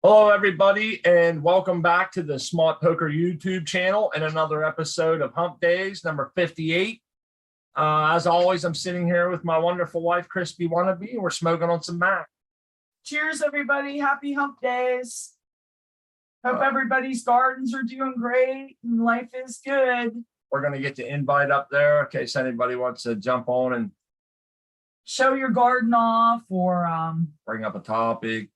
Hello, everybody, and welcome back to the Smart Poker YouTube channel and another episode of Humpdazed, number 58. As always, I'm sitting here with my wonderful wife, Crispy Wannabe, and we're smoking on some Mac. Cheers, everybody. Happy hump days. Hope everybody's gardens are doing great and life is good. We're going to get the invite up there in case anybody wants to jump on and show your garden off or bring up a topic.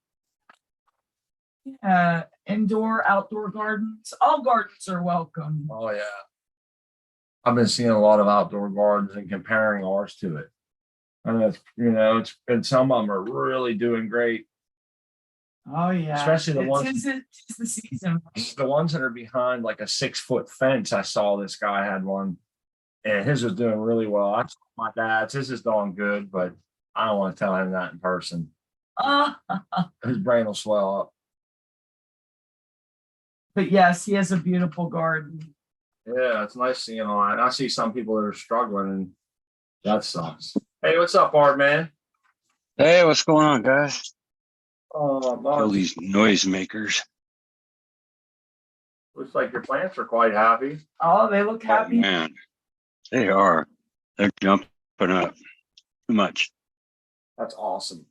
Indoor, outdoor gardens. All gardens are welcome. Oh, yeah. I've been seeing a lot of outdoor gardens and comparing ours to it. And and some of them are really doing great. Oh, yeah. Especially the ones. It's the season. The ones that are behind like a 6-foot fence. I saw this guy had one and his was doing really well. I told my dad's, his is doing good, but I don't want to tell him that in person. His brain will swell up. But yes, he has a beautiful garden. Yeah, it's nice seeing all that. I see some people that are struggling and that sucks. Hey, what's up, Art, man? Hey, what's going on, guys? Oh, All these noisemakers. Looks like your plants are quite happy. Oh, they look happy. Oh, man, they are. They're jumping up too much. That's awesome.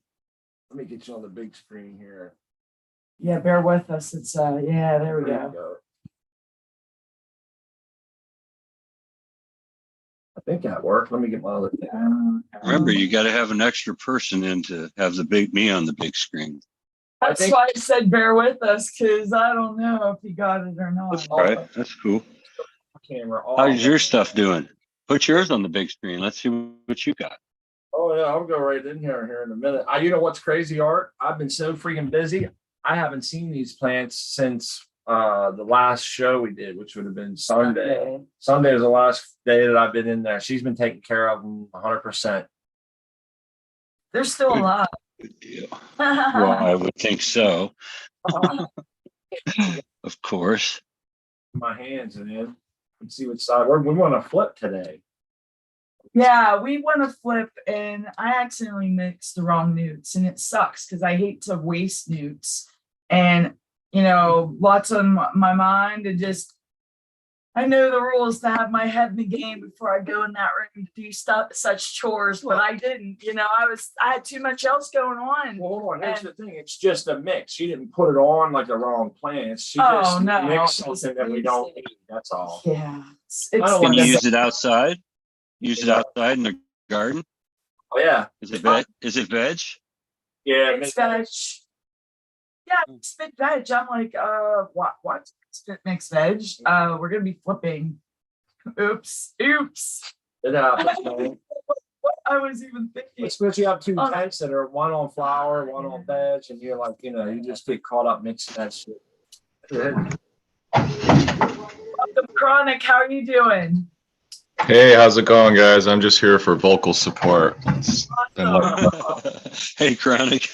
Let me get you on the big screen here. Yeah, bear with us. It's yeah, there we go. I think that worked. Let me get my other thing. Remember, you got to have an extra person in to have me on the big screen. That's why I said bear with us, because I don't know if he got it or not. That's right. That's cool. Camera off. How's your stuff doing? Put yours on the big screen. Let's see what you got. Oh, yeah, I'll go right in here in a minute. You know what's crazy, Art? I've been so freaking busy. I haven't seen these plants since the last show we did, which would have been Sunday. Sunday is the last day that I've been in there. She's been taking care of them 100%. They're still alive. Yeah. Well, I would think so. Of course. My hands in it and see what side we want to flip today. Yeah, we want to flip, and I accidentally mixed the wrong newts, and it sucks because I hate to waste newts. And lots on my mind, and just I know the rules to have my head in the game before I go in that room to do such chores, but I didn't. I had too much else going on. Well, hold on. Here's the thing: it's just a mix. She didn't put it on like the wrong plants. She just mixed something that we don't need. That's all. Yeah. Can you use it outside? Use it outside in the garden? Oh, yeah. Is it veg? Yeah, it's veg. Yeah, spit veg. I'm like, what? Spit mixed veg. We're gonna be flipping. Oops. It happens. What I was even thinking. Especially you have two tents that are one on flower, one on veg, and you're like, you just get caught up mixing that shit. Welcome, Chronic. How are you doing? Hey, how's it going, guys? I'm just here for vocal support. Hey, Chronic.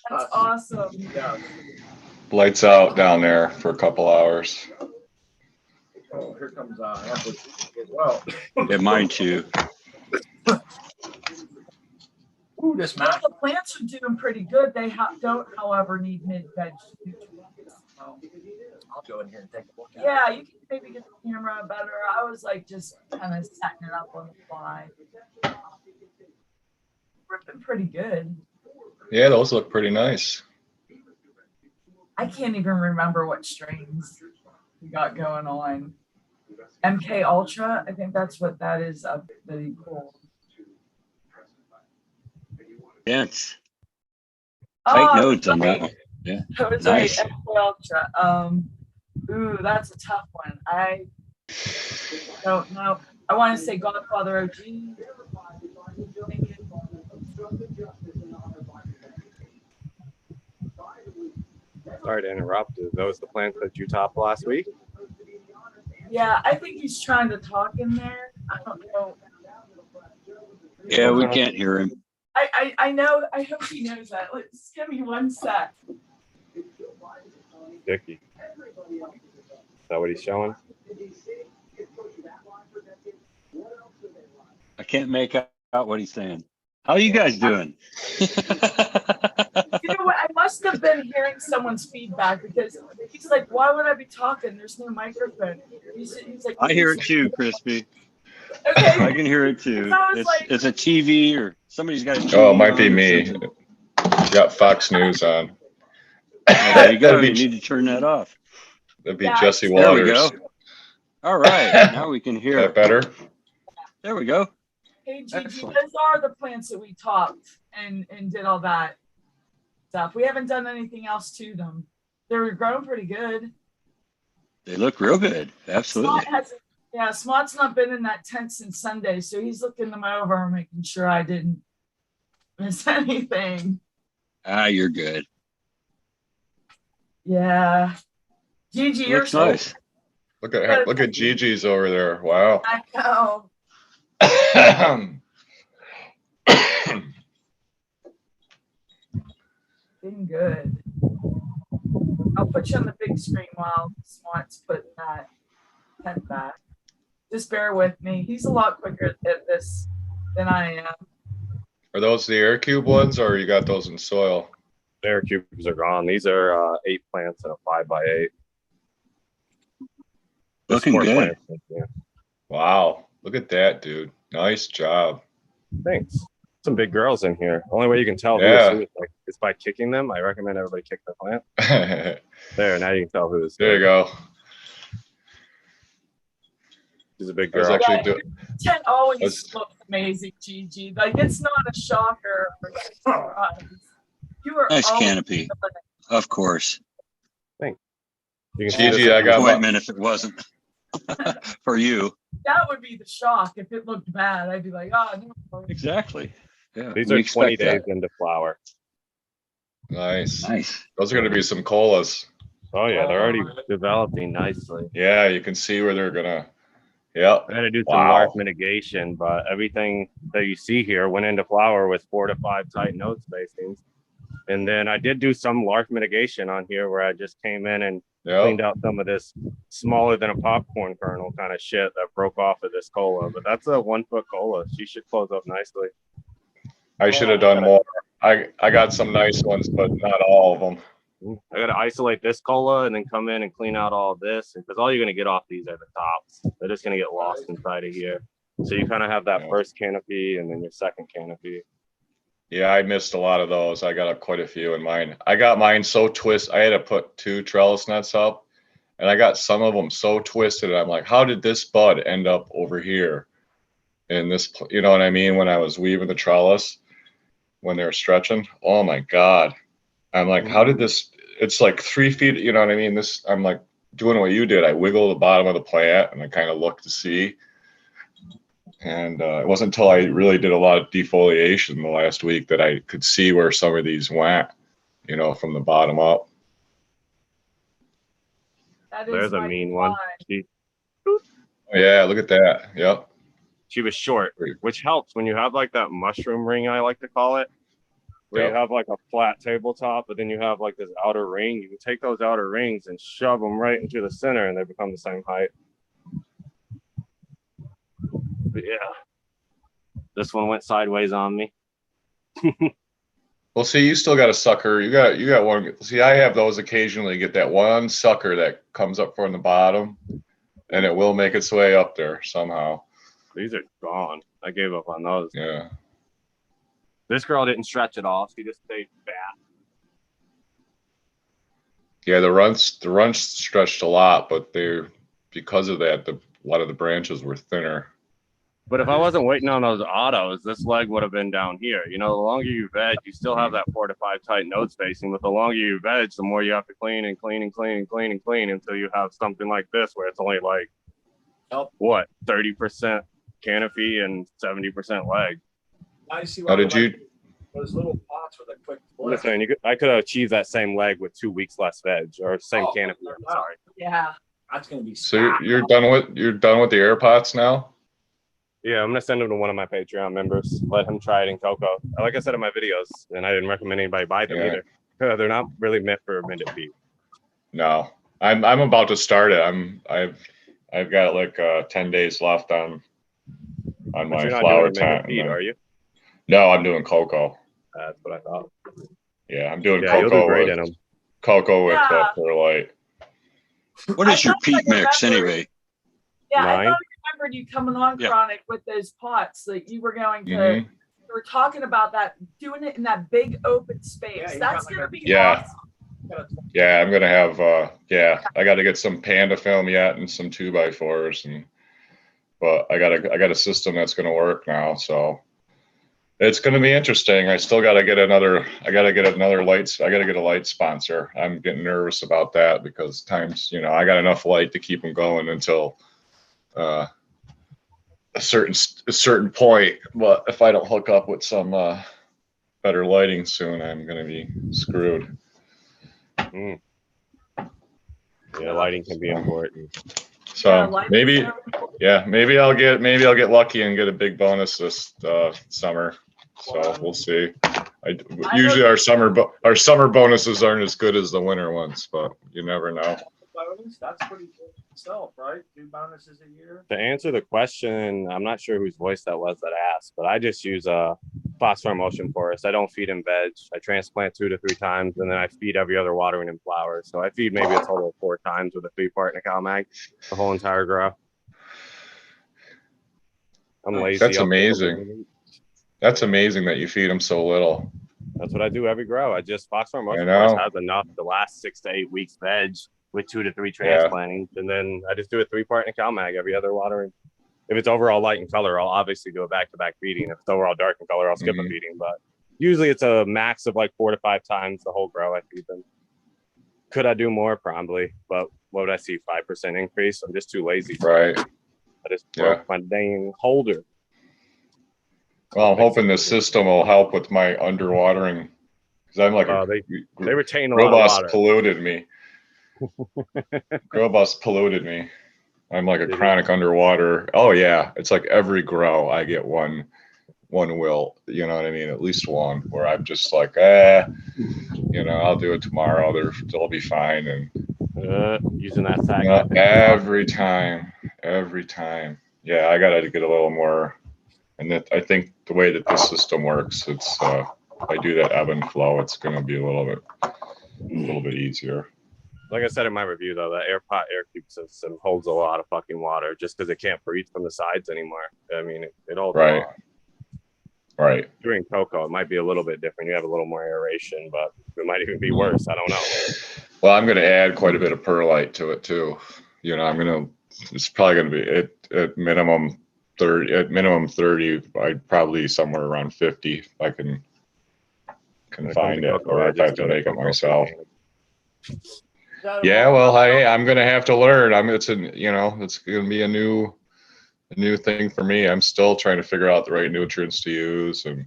That's awesome. Yeah. Lights out down there for a couple hours. Oh, here comes Apple as well. Yeah, mine too. Ooh, this Well, the plants are doing pretty good. They don't, however, need mid-veg. I'll go in here and take a look at Yeah, you can maybe get the camera better. I was like just kind of setting it up on the fly. Ripping pretty good. Yeah, those look pretty nice. I can't even remember what strains we got going on. MK Ultra, I think that's what that is. Pretty cool. Yes. Tight notes on that one. Yeah. That was Nice. right. MK Ultra. Ooh, that's a tough one. I don't know. I want to say Godfather OG. Sorry to interrupt. Are those the plants that you topped last week? Yeah, I think he's trying to talk in there. I don't know. Yeah, we can't hear him. I know. I hope he knows that. Let's give me 1 sec. Dickie. Is that what he's showing? I can't make out what he's saying. How you guys doing? You know what? I must must have been hearing someone's feedback because he's like, why would I be talking? There's no microphone. He's like, I hear it too, Crispy. Okay. I can hear it too. So I was It's like- it's a TV or somebody's got a TV. Oh, it might be on or me. something. Got Fox News on. Oh, there you go. That'd You be- need to turn that off. That'd be Yeah, Jesse There we Waters. go. All right. Now we can hear That it. better? There we go. Hey, Gigi, Excellent. those are the plants that we topped and did all that stuff. We haven't done anything else to them. They're growing pretty good. They look real good. Absolutely. Smott's not been in that tent since Sunday, so he's looking them over, making sure I didn't miss anything. Ah, you're good. Yeah. Gigi, you're Looks so nice. Look at Gigi's over there. Wow. I know. Been good. I'll put you on the big screen while Smott's putting that tent back. Just bear with me. He's a lot quicker at this than I am. Are those the air cube ones, or you got those in soil? Their cubes are gone. These are 8 plants in a 5x8. There's Looking 4 good. plants in here. Wow. Look at that, dude. Nice job. Thanks. Some big girls in here. Only way you can tell Yeah. who is by kicking them. I recommend everybody kick the plant. There There, now you can tell who is. you go. She's a big I was girl. actually Yeah. doing. Tent always Let's- looks amazing, Gigi. Like it's not a shocker or a surprise. You are Nice always canopy. Of course. You can see Gigi, this- I got my- Appointment if it wasn't for you. that would be the shock if it looked bad. I'd be like, oh no. Exactly. Yeah. These we are 20 expect days that. into flower. Nice. Nice. Those are going to be some colas. Oh yeah, they're already developing nicely. Yeah, you can see where they're gonna. Yep. I had to do some Wow. larf mitigation, but everything that you see here went into flower with 4 to 5 tight node spacings. And then I did do some larf mitigation on here where I just came in and cleaned Yep. out some of this smaller than a popcorn kernel kind of shit that broke off of this cola. But that's a 1 foot cola. She should close up nicely. I should have done more. I got some nice ones, but not all of them. I got to isolate this cola and then come in and clean out all this because all you're going to get off these are the tops. They're just going to get lost inside of here. So you kind of have that Yeah. first canopy and then your second canopy. Yeah, I missed a lot of those. I got quite a few in mine. I got mine so twisted. I had to put 2 trellis nuts up, and I got some of them so twisted. I'm like, how did this bud end up over here? In this, you know what I mean? When I was weaving the trellis, when they were stretching, oh my God. I'm like, how did this? It's like 3 feet, you know what I mean? This, I'm like doing what you did. I wiggle the bottom of the plant and I kind of look to see. And it wasn't until I really did a lot of defoliation the last week that I could see where some of these went, you know, from the bottom up. That is There's a my mean one. line. Oh, yeah, look at that. Yep. She was short, which helps when you have like that mushroom ring, I like to call it, where Yep. you have like a flat tabletop, but then you have like this outer ring. You can take those outer rings and shove them right into the center and they become the same height. But yeah, this one went sideways on me. Well, see, you still got a sucker. You got one. See, I have those occasionally. Get that one sucker that comes up from the bottom, and it will make its way up there somehow. These are gone. I gave up on those. Yeah. This girl didn't stretch it off. She just stayed fat. Yeah, the runs stretched a lot, but they're because of that, a lot of the branches were thinner. But if I wasn't waiting on those autos, this leg would have been down here. You know, the longer you veg, you still have that 4 to 5 tight node spacing. But the longer you veg, the more you have to clean and clean and clean and clean and clean until you have something like this where it's only like, what, 30% canopy and 70% leg. I see. How did you? Those little pots with a quick I'm just saying, I could have achieved that same leg with 2 weeks less veg or same Oh, canopy. I'm sorry. Yeah. That's gonna be. So you're done with the air pots now? Yeah, I'm gonna send them to one of my Patreon members. Let him try it in cocoa. Like I said in my videos, and I didn't recommend anybody buy them Yeah. either. They're not really meant for minute feet. No, I'm about to start it. I've got like 10 days left on But my you're not flower doing it tent. minute feet, are you? No, I'm doing cocoa. That's what I thought. Yeah, I'm doing Yeah, you'll do cocoa great with in them. Yeah. perlite. What is your thought I peat mix remembered- anyway? Yeah, I Mine? thought I remembered you coming on, Yeah. Chronic, with those pots that you were going to. Mhm. We were talking about that, doing it in that big open space. Yeah, you That's got like gonna a- be Yeah. awesome. Yeah, I'm gonna have I gotta get some panda film yet and some 2x4s but I got a system that's gonna work now, so it's gonna be interesting. I gotta get another lights. I gotta get a light sponsor. I'm getting nervous about that because times, I got enough light to keep them going until a certain point. But if I don't hook up with some better lighting soon, I'm gonna be screwed. Mm. Yeah, lighting can be important. So lighting's maybe, very important. maybe I'll get lucky and get a big bonus this summer. So we'll see. Usually our summer bonuses aren't as good as the winter ones, but you never know. Bonus, that's pretty good itself, right? 2 bonuses a year. To answer the question, I'm not sure whose voice that was that asked, but I just use a phosphor emulsion forest. I don't feed in veg. I transplant 2 to 3 times, and then I feed every other watering in flowers. So I feed maybe a total of 4 times with a 3-part Nickel mag, the whole entire grow. I'm lazy. That's I'll pick amazing. them. That's amazing that you feed them so little. That's what I do every grow. I just phosphor emulsion I know. forest has enough to last 6 to 8 weeks veg with 2 to 3 transplantings, and then I just do a 3-part Nickel mag every other watering. If it's overall light in color, I'll obviously do a back-to-back feeding. If it's overall dark in color, I'll skip a feeding. But usually it's a max of like 4 to 5 times the whole grow I feed them. Could I do more? Probably. But what would I see? 5% increase? I'm just too lazy. Right. I just broke my dang holder. Well, I'm hoping the system will help with my underwatering because I'm like they retain a lot of water. polluted me. Grow bus polluted me. I'm like a chronic underwater. Oh yeah, it's like every grow I get one wilt. You know what I mean? At least one where I'm just like, I'll do it tomorrow. They'll be fine. And using that sack. every time. Yeah, I gotta get a little more. And that I think the way that this system works, it's if I do that ebb and flow, it's going to be a little bit easier. Like I said in my review, though, the air cube system holds a lot of fucking water just because it can't breathe from the sides anymore. I mean, it holds a lot. Right. During cocoa, it might be a little bit different. You have a little more aeration, but it might even be worse. I don't know. Well, I'm going to add quite a bit of perlite to it too. It's probably going to be at minimum 30. At minimum 30, I'd probably somewhere around 50 if I can find it, or if I have to make it myself. Yeah, well, I'm gonna have to learn. It's gonna be a new thing for me. I'm still trying to figure out the right nutrients to use, and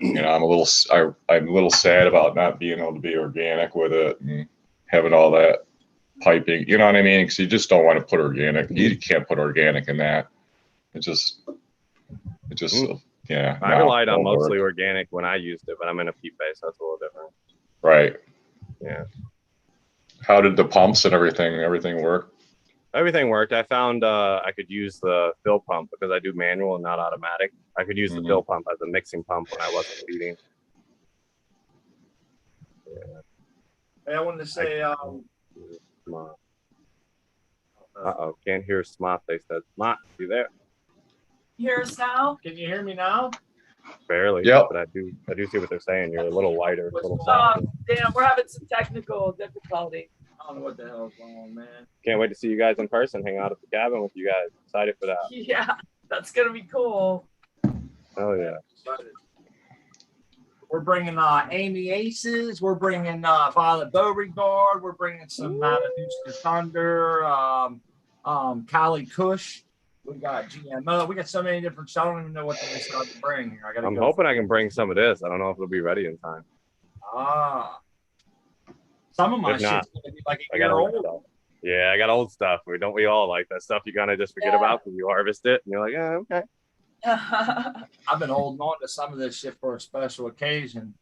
I'm a little sad about not being able to be organic with it and having all that piping. You know what I mean? Because you just don't want to put organic. You can't put organic in that. It just yeah. I relied on mostly organic when I used it, but I'm in a peat base. That's a little different. Right. Yeah. How did the pumps and everything work? Everything worked. I found I could use the fill pump because I do manual and not automatic. I could use the fill pump as a mixing pump when I wasn't feeding. Yeah. Hey, I wanted to say, can't hear Smart. They said, Smart, you there? Hear us now? can you hear me now? Barely. Yep. But I do see what they're saying. You're a little lighter, a little Oh, softer. damn, we're having some technical difficulty. I don't know what the hell's going on, man. Can't wait to see you guys in person. Hang out at the cabin with you guys. Excited for that. Yeah, that's gonna be cool. Oh yeah. We're bringing Amy Aces. We're bringing Violet Beauregard. We're bringing some Madagascar Thunder, Cali Kush. We got GMO. We got so many different. I don't even know what to decide to bring here. I'm hoping I can bring some of this. I don't know if it'll be ready in time. Some of my If shit's not, gonna be like a I got year old old. stuff. Yeah, I got old stuff. We all like that stuff you kind of just forget about because you harvest it and you're like, okay. I've been holding on to some of this shit for a special occasion.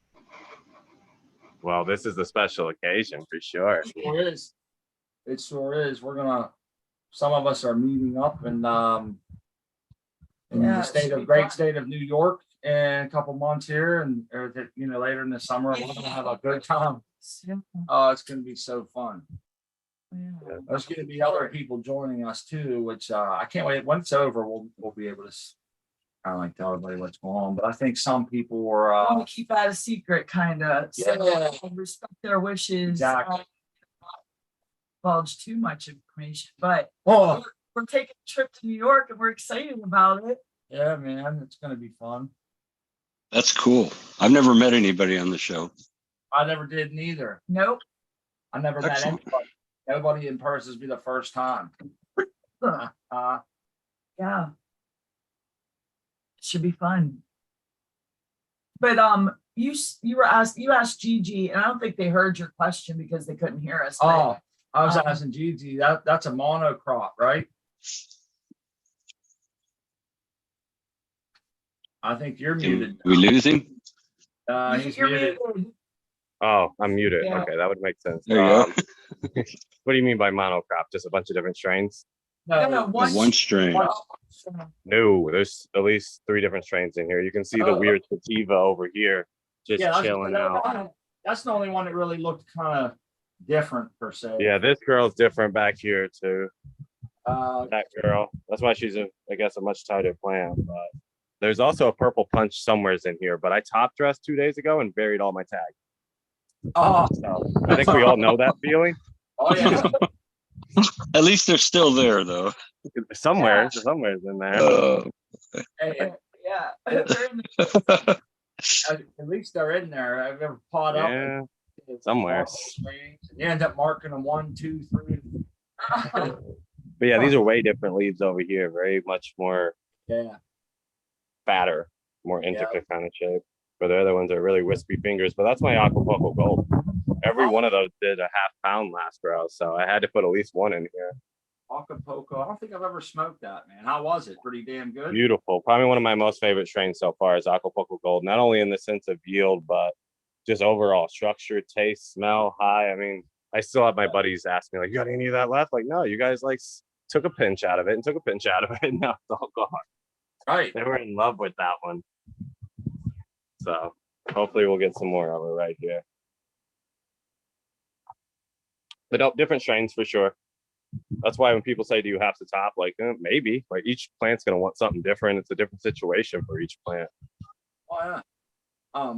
Well, this is a special occasion for sure. It sure is. It sure is. Some of us are meeting up in the great state of New York in a couple months here, and or that later in the summer, we're gonna have a good time. Oh, it's gonna be so fun. Yeah. There's gonna be other people joining us too, which I can't wait. When it's over, we'll be able to kind of like tell everybody what's going on. But I think some people were I want to keep that a secret, kind of. Yeah. So respect their wishes. Exactly. Divulge too much information, but oh we're taking a trip to New York and we're excited about it. yeah, man, it's gonna be fun. That's cool. I've never met anybody on the show. I never did neither. Nope. I never met Excellent. anybody. Nobody in person will be the first time. Yeah. Should be fun. But you asked Gigi, and I don't think they heard your question because they couldn't hear us. Oh, I was Um, asking Gigi, that's a monocrop, right? I think you're muted. We lose him? He's you're muted. muted. Oh, I'm muted. Yeah. Okay, that would make sense. There you go. What do you mean by monocrop? Just a bunch of different strains? No, One strain. No, there's at least 3 different strains in here. You can see the Oh. weird sativa over here, just Yeah, chilling out. That's the only one that really looked kind of different per se. Yeah, this girl's different back here too. Uh, That girl. That's why she's I guess a much tighter plant. But there's also a purple punch somewheres in here. But I top dressed 2 days ago and buried all my tags. oh, So I think we all know that feeling. oh yeah. At least they're still there, though. Somewhere's in there. Hey, Yeah. at least they're in there. I've ever pawed up. Yeah, and- somewhere. You end up marking them 1, 2, 3. But yeah, these are way different leaves over here. Very much more Yeah. fatter, more indica kind of shape. But the other ones are really wispy fingers. But that's my Acapulco Gold. Every one of those did a half pound last row, so I had to put at least one in here. Acapulco. I don't think I've ever smoked that, man. How was it? Pretty damn good. Beautiful. Probably one of my most favorite strains so far is Acapulco Gold. Not only in the sense of yield, but just overall structure, taste, smell, high. I mean, I still have my buddies ask me like, "You got any of that left?" Like, no, you guys like took a pinch out of it and took a pinch out of it. And now it's all gone. Right. They were in love with that one. So hopefully we'll get some more of it right here. But no, different strains for sure. That's why when people say, do you have to top? Like, maybe. Like each plant's going to want something different. It's a different situation for each plant. Oh yeah.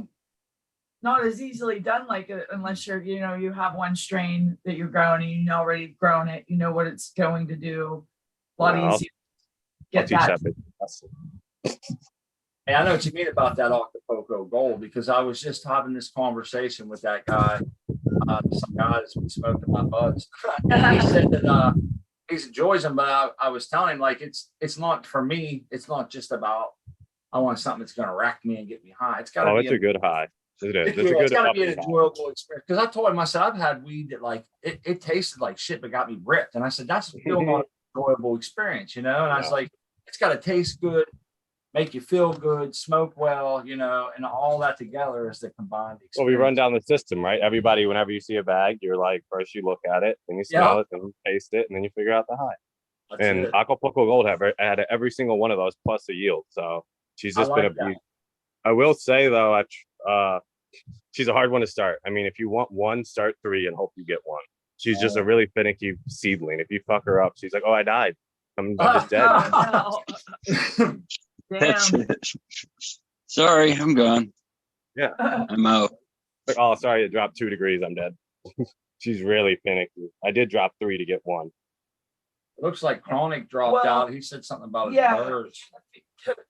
Not as easily done unless you have one strain that you're growing and you already grown it, you know what it's going to do. A lot Well, easier. I'll Get teach that. that business. Hey, I know what you mean about that Acapulco Gold because I was just having this conversation with that guy, some guy that's been smoking my buds. And he said that he enjoys them, but I was telling him like it's not for me. It's not just about I want something that's going to wreck me and get me high. It's got to Oh, be it's a good high. It is. It's a it's good got to up be an and down. enjoyable experience. Because I told him, I said I've had weed that like it tasted like shit, but got me ripped. And I said that's still not an enjoyable experience, And I was like, it's got to taste good, make you feel good, smoke well, and all that together is the combined experience. Well, we run down the system, right? Everybody, whenever you see a bag, you're like, first you look at it, then you smell it, then you taste it, and then you figure out the high. That's And it. Acapulco Gold had every single one of those plus a yield. So she's just been like a that. beauty. I will say though, she's a hard one to start. I mean, if you want one, start 3 and hope you get one. She's just a really finicky seedling. If you fuck her up, she's like, "Oh, I died. I'm just dead." That's Damn. it. Sorry, I'm gone. Yeah. I'm out. Like, oh, sorry, it dropped 2 degrees. I'm dead. She's really finicky. I did drop 3 to get one. It looks like Chronic dropped Well, out. He said something about his yeah. birds.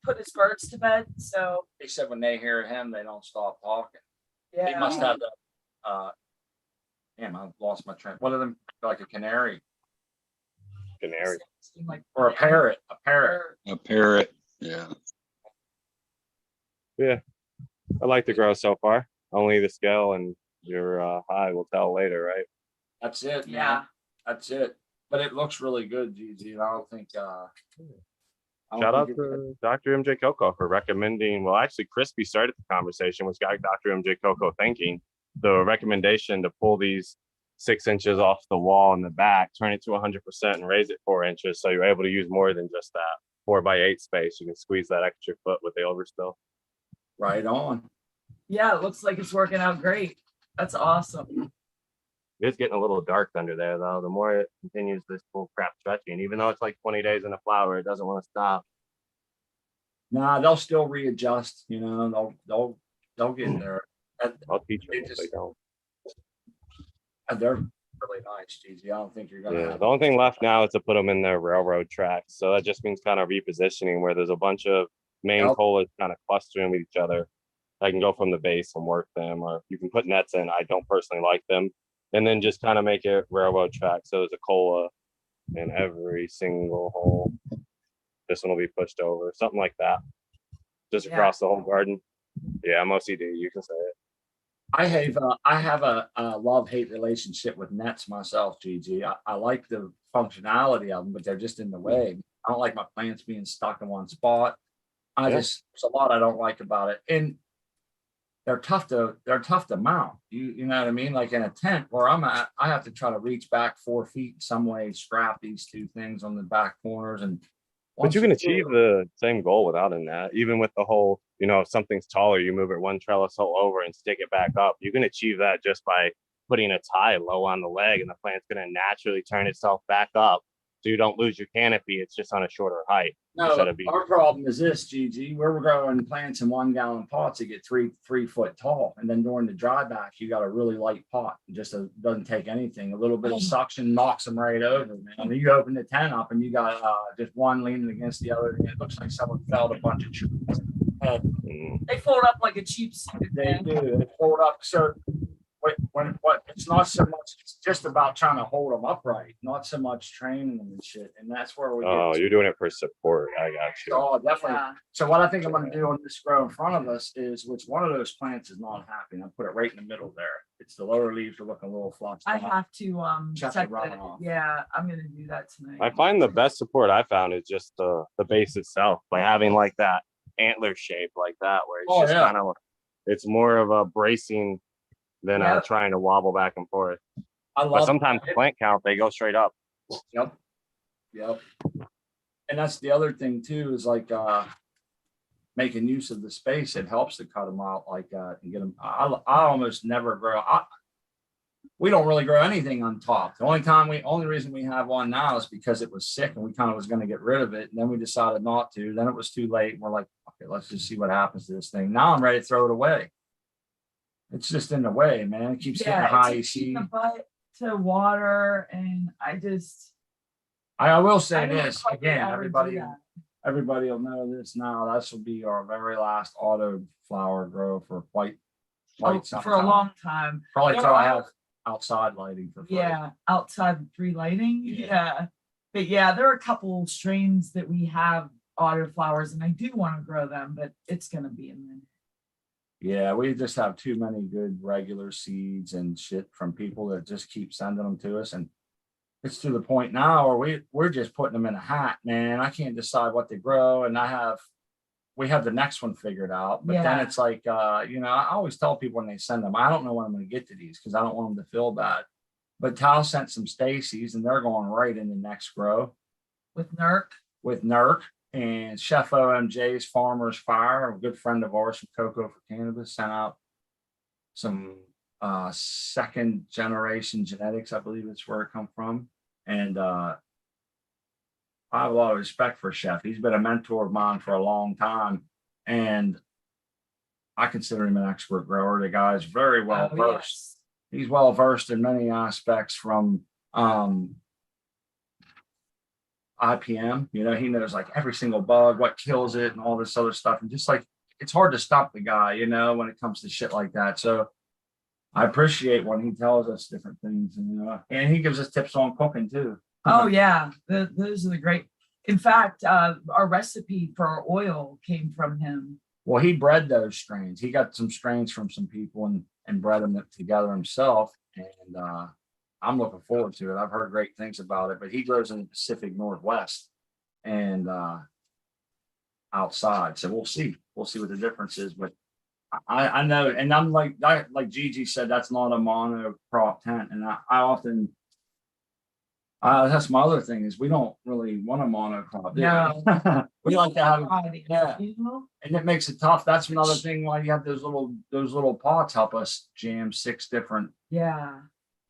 Put his birds to bed. So He said when they hear him, they don't stop talking. yeah. He must have the damn, I lost my train. One of them like a canary Canary. Seemed like or a parrot. A parrot. A parrot. Yeah. Yeah, I like the grow so far. Only the scale and your high will tell later, right? That's it, man. Yeah. That's it. But it looks really good, Gigi. And I don't think Shout out to Dr. MJ Coco for recommending. Well, actually, Crispy started the conversation, which got Dr. MJ Coco thinking the recommendation to pull these 6 inches off the wall in the back, turn it to 100% and raise it 4 inches. So you're able to use more than just that 4x8 space. You can squeeze that extra foot with the overspill. Right on. Yeah, it looks like it's working out great. That's awesome. It's getting a little dark under there though. The more it continues this bull crap stretching, even though it's like 20 days in the flower, it doesn't want to stop. Nah, they'll still readjust, you know, they'll get there. And I'll teach them They if just- they don't. they're really nice, Gigi. I don't think you're gonna Yeah, have the only thing left now is to put them in their railroad tracks. So that just means kind of repositioning where there's a bunch of main Yep. colas kind of clustering with each other. I can go from the base and work them, or you can put nets in. I don't personally like them. And then just kind of make it railroad track. So there's a cola in every single hole. This one will be pushed over, something like that. Just Yeah. across the whole garden. Yeah, I'm OCD. You can say it. I have a love-hate relationship with nets myself, Gigi. I like the functionality of them, but they're just in the way. I don't like my plants being stuck in one spot. Yeah. There's a lot I don't like about it. And they're tough to mount. You know what I mean? Like in a tent where I'm at, I have to try to reach back 4 feet some way, scrap these two things on the back corners. And But you can achieve the same goal without a net, even with the whole, if something's taller, you move it one trellis hole over and stick it back up. You can achieve that just by putting a tie low on the leg, and the plant's going to naturally turn itself back up. So you don't lose your canopy. It's just on a shorter height. No, instead of being, our problem is this, Gigi. We're growing plants in 1 gallon pots that get 3 foot tall. And then during the dry back, you got a really light pot. It just doesn't take anything. A little bit of suction knocks them right over, man. I mean, you open the tent up and you got just one leaning against the other. And it looks like someone felled a bunch of trees. And They fold up like a cheap suit. they do. They fold up. So what it's not so much, it's just about trying to hold them upright, not so much training them and shit. And that's where we oh, get. you're doing it for support. I got you. Oh, definitely. Yeah. So what I think I'm gonna do on this grow in front of us is, which one of those plants is not happy, and I put it right in the middle there. It's the lower leaves are looking a little fluxed I out. have to Check the check runoff. Yeah, I'm gonna do that tonight. I find the best support I found is just the base itself, by having like that antler shape like that, where it's Oh, just yeah. kind of, it's more of a bracing than Yep. trying to wobble back and forth. I But love sometimes it. plant count, they go straight up. Yep. And that's the other thing too, is like making use of the space. It helps to cut them out like and get them. I almost never grow. We don't really grow anything on top. The only reason we have one now is because it was sick and we kind of was going to get rid of it. And then we decided not to. Then it was too late. And we're like, okay, let's just see what happens to this thing. Now I'm ready to throw it away. It's just in the way, man. It keeps getting high it's AC. the butt to water, and I will say I didn't this quite again, ever do everybody that. will know this now. This will be our very last auto flower grow for quite some For a time. long time. Probably There till I are- have outside lighting for free. Yeah, outside with free lighting. Yeah. Yeah. But yeah, there are a couple strains that we have auto flowers, and I do want to grow them, but it's gonna be a minute. Yeah, we just have too many good regular seeds and shit from people that just keep sending them to us. And it's to the point now where we're just putting them in a hat, man. I can't decide what to grow. And we have the next one figured out. But then Yeah. it's like, I always tell people when they send them, I don't know when I'm going to get to these because I don't want them to feel bad. But Tal sent some Stacy's and they're going right in the next grow With NERC. with NERC. And Chef OMJ's Farmer's Fire, a good friend of ours from Cocoa for Cannabis, sent out some second generation genetics, I believe it's where it come from. And I have a lot of respect for Chef. He's been a mentor of mine for a long time. And I consider him an expert grower. The guy's very well Oh, versed. yes. He's well versed in many aspects from IPM. He knows like every single bug, what kills it, and all this other stuff. And just like it's hard to stop the guy, when it comes to shit like that. So I appreciate when he tells us different things, and he gives us tips on cooking too. Oh yeah, those are the great. In fact, our recipe for our oil came from him. Well, he bred those strains. He got some strains from some people and bred them together himself. And I'm looking forward to it. I've heard great things about it, but he grows in the Pacific Northwest and outside. So we'll see. We'll see what the difference is. But I know, and I'm like Gigi said, that's not a mono crop tent. And I often That's my other thing is we don't really want a monocrop. do we? No. We like to have, yeah. You know? And it makes it tough. That's another thing why you have those little pots help us jam 6 different Yeah.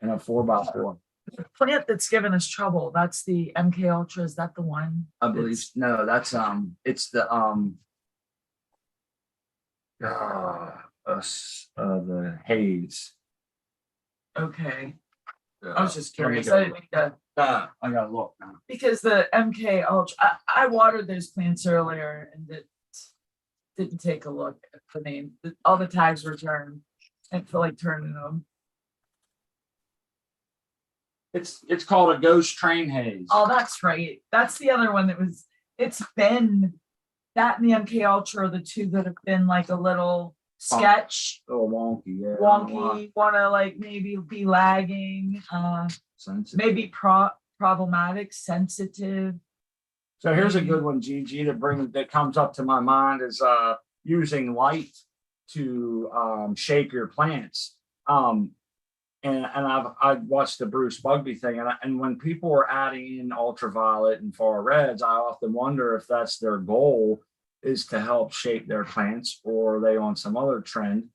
in a 4x4. The plant that's given us trouble, that's the MK Ultra. Is that the one? I believe no, that's it's the the haze. Okay. I was just Let me curious. go I didn't think that I gotta look now. because the MK Ultra, I watered those plants earlier and didn't take a look at the name. All the tags were turned. I didn't feel like turning them. It's called a ghost train haze. Oh, that's right. That's the other one that was, it's been that and the MK Ultra are the two that have been like a little sketch, A little wonky, yeah. I don't know why. wonky, wanna like maybe be lagging, Sensitive. maybe problematic, sensitive. So here's a good one, Gigi, that comes up to my mind is using light to shake your plants. And I've watched the Bruce Bugby thing, and when people are adding in ultraviolet and far reds, I often wonder if that's their goal, is to help shape their plants, or are they on some other trend?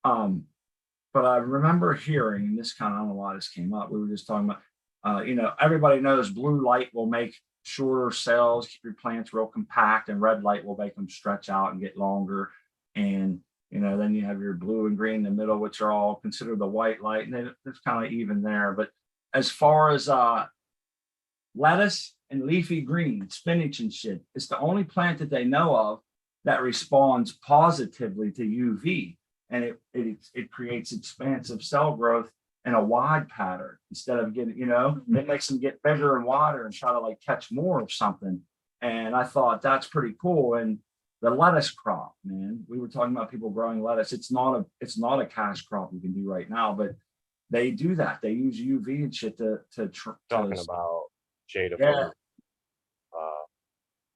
But I remember hearing, and this kind of, I don't know why this came up. We were just talking about, everybody knows blue light will make shorter cells, keep your plants real compact, and red light will make them stretch out and get longer. And then you have your blue and green in the middle, which are all considered the white light, and it's kind of even there. But as far as lettuce and leafy green, spinach and shit, it's the only plant that they know of that responds positively to UV, and it creates expansive cell growth in a wide pattern instead of getting, it makes them get bigger and wider and try to like catch more of something. And I thought that's pretty cool. And the lettuce crop, man, we were talking about people growing lettuce. It's not a cash crop you can do right now, but they do that. They use UV and shit to Talking about shade Yeah.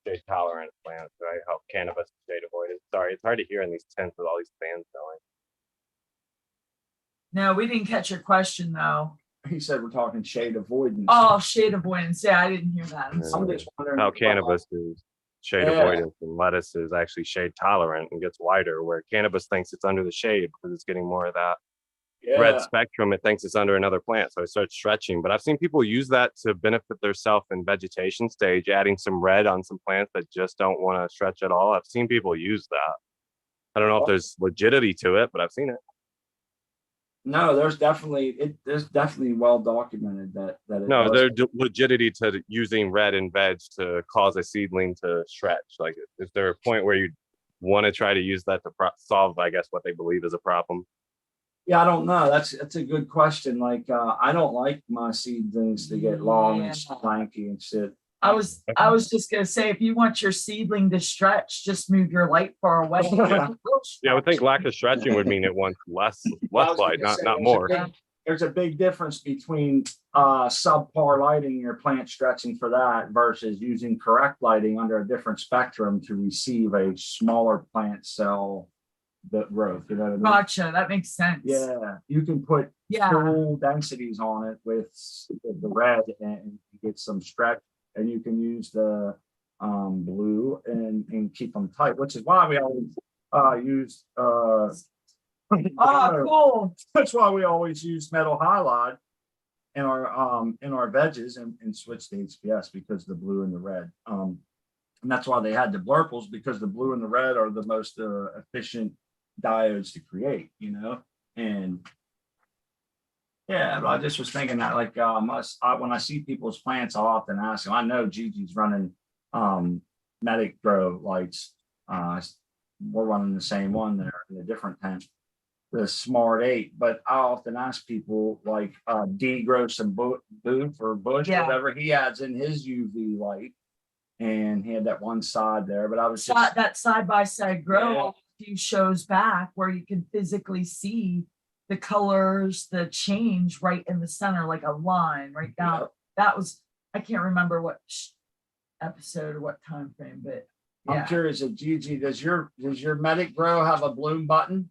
shade tolerant plants, right? How cannabis is shade avoidant. Sorry, it's hard to hear in these tents with all these fans going. No, we didn't catch your question though. He said we're talking shade avoidance. Oh, shade avoidance. Yeah, I didn't hear that. I'm Yeah. sorry. I'm just wondering How cannabis is shade Yeah. avoidance and lettuce is actually shade tolerant and gets wider, where cannabis thinks it's under the shade because it's getting more of that red spectrum. It thinks it's under another plant, so it starts stretching. But I've seen people use that to benefit themselves in vegetation stage, adding some red on some plants that just don't want to stretch at all. I've seen people use that. I don't know if there's legitimacy to it, but I've seen it. No, there's definitely well documented that it No, does. there's legitimacy to using red in veg to cause a seedling to stretch. Like, is there a point where you want to try to use that to solve, I guess, what they believe is a problem? Yeah, I don't know. That's a good question. Like, I don't like my seedlings to get long and Yeah. lanky and shit. I was just gonna say, if you want your seedling to stretch, just move your light far away. Yeah, I would think lack of stretching would mean it wants less Well, I was light, gonna say, not more. There's a big difference between subpar lighting your plant stretching for that versus using correct lighting under a different spectrum to receive a smaller plant cell growth. You know what I mean? Gotcha. That makes sense. Yeah, you can put Yeah. full densities on it with the red and get some stretch, and you can use the blue and keep them tight, which is why we always use Oh, cool. that's why we always use metal halide in our veggies and switch to HPS, because the blue and the red. And that's why they had the blurples, because the blue and the red are the most efficient diodes to create, and yeah, but I just was thinking that, like, when I see people's plants, I'll often ask them. I know Gigi's running Medic Grow lights. We're running the same one there in a different tent, the Smart 8. But I often ask people, like, D grows some booth or bush, Yeah. whatever he adds in his UV light, and he had that one side there. But I was just That side by side grow Yeah. a few shows back where you can physically see the colors, the change right in the center, like a line right down. Yeah. That was, I can't remember what episode or what time frame, but I'm yeah. curious if Gigi, does your Medic Grow have a bloom button?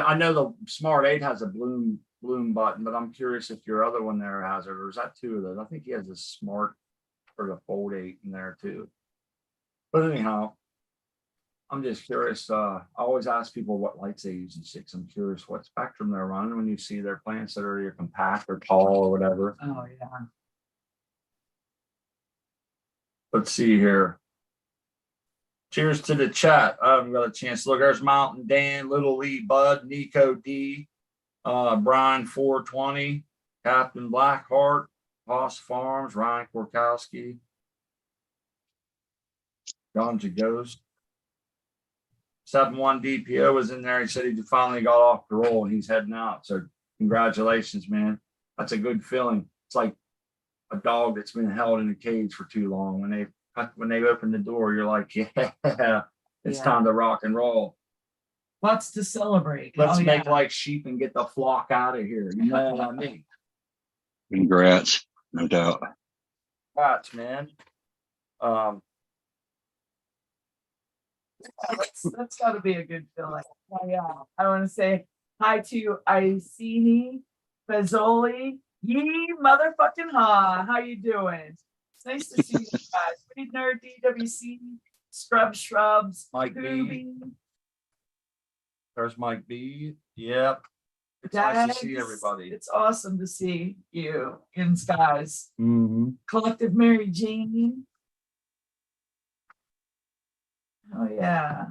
I know the Smart 8 has a bloom bloom button, but I'm curious if your other one there has it, or is that two of those? I think he has a smart or the Fold 8 in there too. But anyhow, I'm just curious. I always ask people what lights they use in 6. I'm curious what spectrum they're running when you see their plants that are either compact or tall or whatever. Oh, yeah. Let's see here. Cheers to the chat. I haven't got a chance to look. There's Mountain Dan, Little Lee Bud, Nico D, Brian 420, Captain Blackheart, Haas Farms, Ryan Korkowski, John Jagos. 7-1 DPO was in there. He said he finally got off the roll and he's heading out. So congratulations, man. That's a good feeling. It's like a dog that's been held in a cage for too long. When they open the door, you're like, yeah, it's time to rock and roll. Lots to celebrate. Let's make like sheep and get the flock out of here. You know what I mean? Congrats, no doubt. Congrats, man. That's got to be a good feeling. Oh, yeah. I want to say hi to Iceni Fazzoli. Yee motherfucking ha. How you doing? It's nice to see you guys. Weed Nerd, DWC, Scrub Shrubs, Mike B. Booby, There's Mike B. Yep. It's nice to see Dags. everybody. It's awesome to see you in skies. Mm-hmm. Collective Mary Jane. Oh yeah.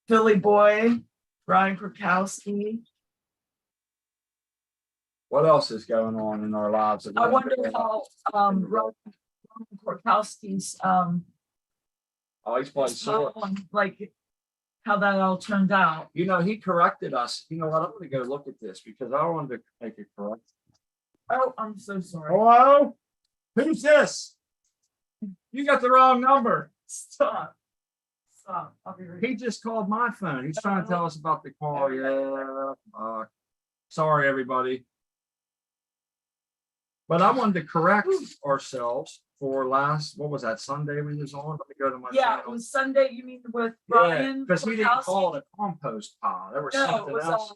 Philly Boy, Ryan Krakowski. What else is going on in our lives? I wonder how Ryan Krakowski's Oh, he's playing sore. like how that all turned out. You know, he corrected us. You know what? I'm going to go look at this because I wanted to make it correct. Oh, I'm so sorry. Hello? Who's this? You got the wrong number. Stop. Stop. I'll be right He just called my phone. He's trying to tell us about the call. Yeah. Sorry, everybody. But I wanted to correct ourselves for what was that, Sunday we was on? Let me go to my Yeah, it channel. was Sunday. You mean with Yeah, Ryan? because he didn't Krakowski? call it a compost pile. There was No, it something was else.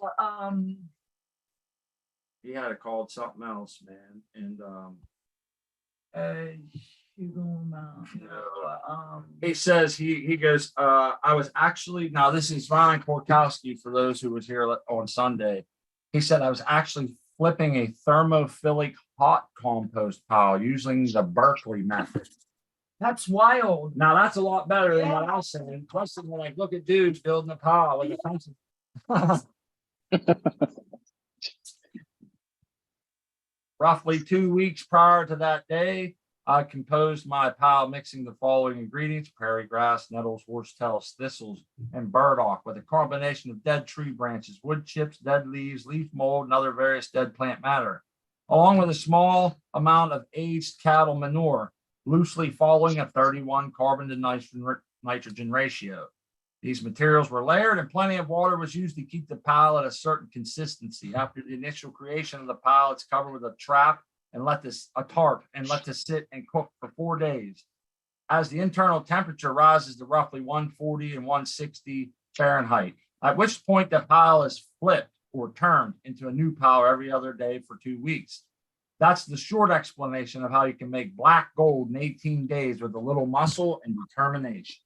He had it called something else, man. And he says he goes, I was actually, now this is Ryan Korkowski for those who was here on Sunday. He said I was actually flipping a thermophilic hot compost pile using the Berkeley method. That's wild. Now that's a lot better than what I was saying. Plus, when I look at dudes building a pile with a fence. Roughly 2 weeks prior to that day, I composed my pile mixing the following ingredients: prairie grass, nettles, horsetails, thistles, and burdock with a combination of dead tree branches, wood chips, dead leaves, leaf mold, and other various dead plant matter, along with a small amount of aged cattle manure, loosely following a 31 carbon to nitrogen ratio. These materials were layered and plenty of water was used to keep the pile at a certain consistency. After the initial creation of the pile, it's covered with a tarp and let this sit and cook for 4 days. As the internal temperature rises to roughly 140 and 160 Fahrenheit, at which point the pile is flipped or turned into a new pile every other day for 2 weeks. That's the short explanation of how you can make black gold in 18 days with a little muscle and determination.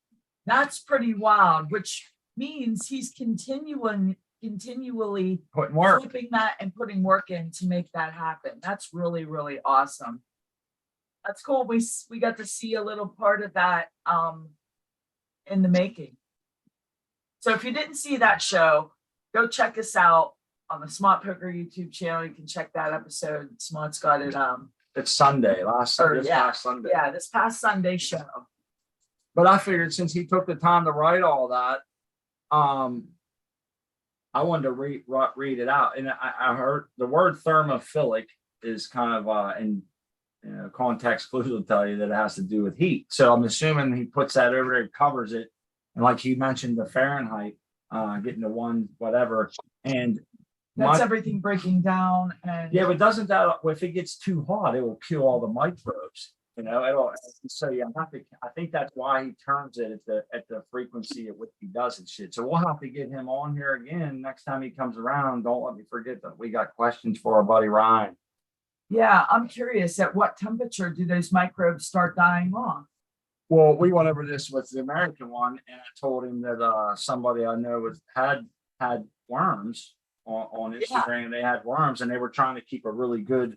That's pretty wild, which means he's continually Putting work. flipping that and putting work in to make that happen. That's really, really awesome. That's cool. We got to see a little part of that in the making. So if you didn't see that show, go check us out on the Smart Poker YouTube channel. You can check that episode. Smart's got it. It's Sunday, last Sunday. Yeah, this past Sunday show. But I figured since he took the time to write all that, I wanted to read it out. And I heard the word thermophilic is kind of in context clues will tell you that it has to do with heat. So I'm assuming he puts that over there and covers it. And like he mentioned, the Fahrenheit, getting to one whatever. And that's everything breaking down. And yeah, but doesn't that, if it gets too hot, it will kill all the microbes. You know, it'll, so yeah, I think that's why he turns it at the frequency at which he does it shit. So we'll have to get him on here again next time he comes around. Don't let me forget that we got questions for our buddy Ryan. Yeah, I'm curious, at what temperature do those microbes start dying off? Well, we went over this with the American one, and I told him that somebody I know had worms on Instagram. They had worms, and they were trying to keep a really good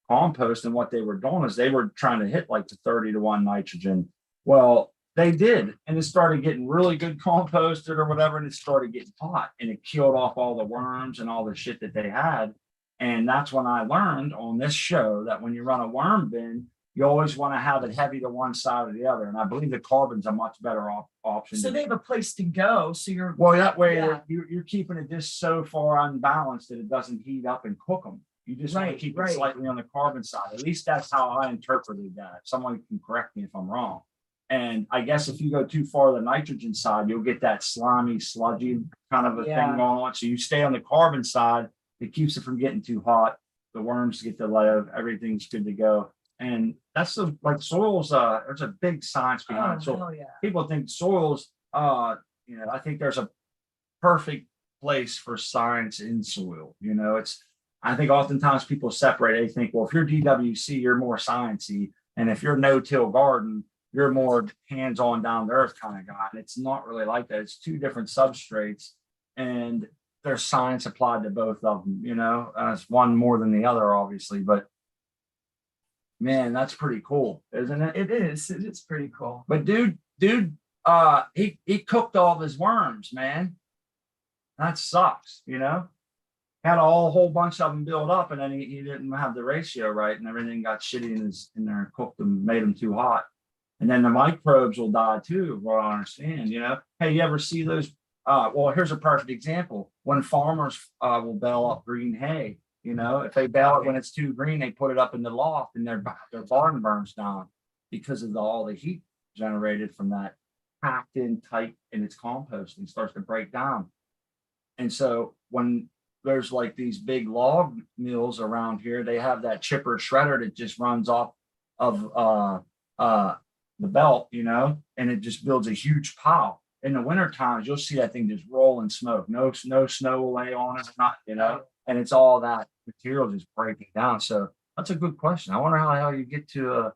compost. And what they were doing is they were trying to hit like the 30-to-1 nitrogen. Well, they did, and it started getting really good composted or whatever, and it started getting hot, and it killed off all the worms and all the shit that they had. And that's when I learned on this show that when you run a worm bin, you always want to have it heavy to one side or the other. And I believe the carbon's a much better option. So they have a place to go. So you're well, that way Yeah. you're keeping it just so far unbalanced that it doesn't heat up and cook them. You just want to keep it slightly on the carbon side. At least that's how I interpreted that. Someone can correct me if I'm wrong. And I guess if you go too far the nitrogen side, you'll get that slimy, sludgy kind of a thing going on. So you stay on the carbon side. It keeps it from getting too hot. The worms get to live. Everything's good to go. And that's the like soils. There's a big science behind it. So people think soils. I think there's a perfect place for science in soil. You know, I think oftentimes people separate. They think, well, if you're DWC, you're more sciencey, and if you're no-till garden, you're more hands-on, down-to-earth kind of guy. And it's not really like that. It's two different substrates, and there's science applied to both of them. You know, it's one more than the other, obviously, but. Man, that's pretty cool, isn't it? It is. It is pretty cool. But dude, he cooked all of his worms, man. That sucks, you know. Had a whole bunch of them build up, and then he didn't have the ratio right, and everything got shitty in there and cooked them, made them too hot. And then the microbes will die too, what I understand, you know. Hey, you ever see those? Well, here's a perfect example. When farmers will bale up green hay. You know, if they bale it when it's too green, they put it up in the loft and their barn burns down because of all the heat generated from that packed in tight and it's composting starts to break down. And so when there's like these big log mills around here, they have that chipper shredder that just runs off of the belt, you know, and it just builds a huge pile. In the winter times, you'll see that thing just roll in smoke. No snow will lay on it, not, you know. And it's all that material just breaking down. So that's a good question. I wonder how the hell you get to a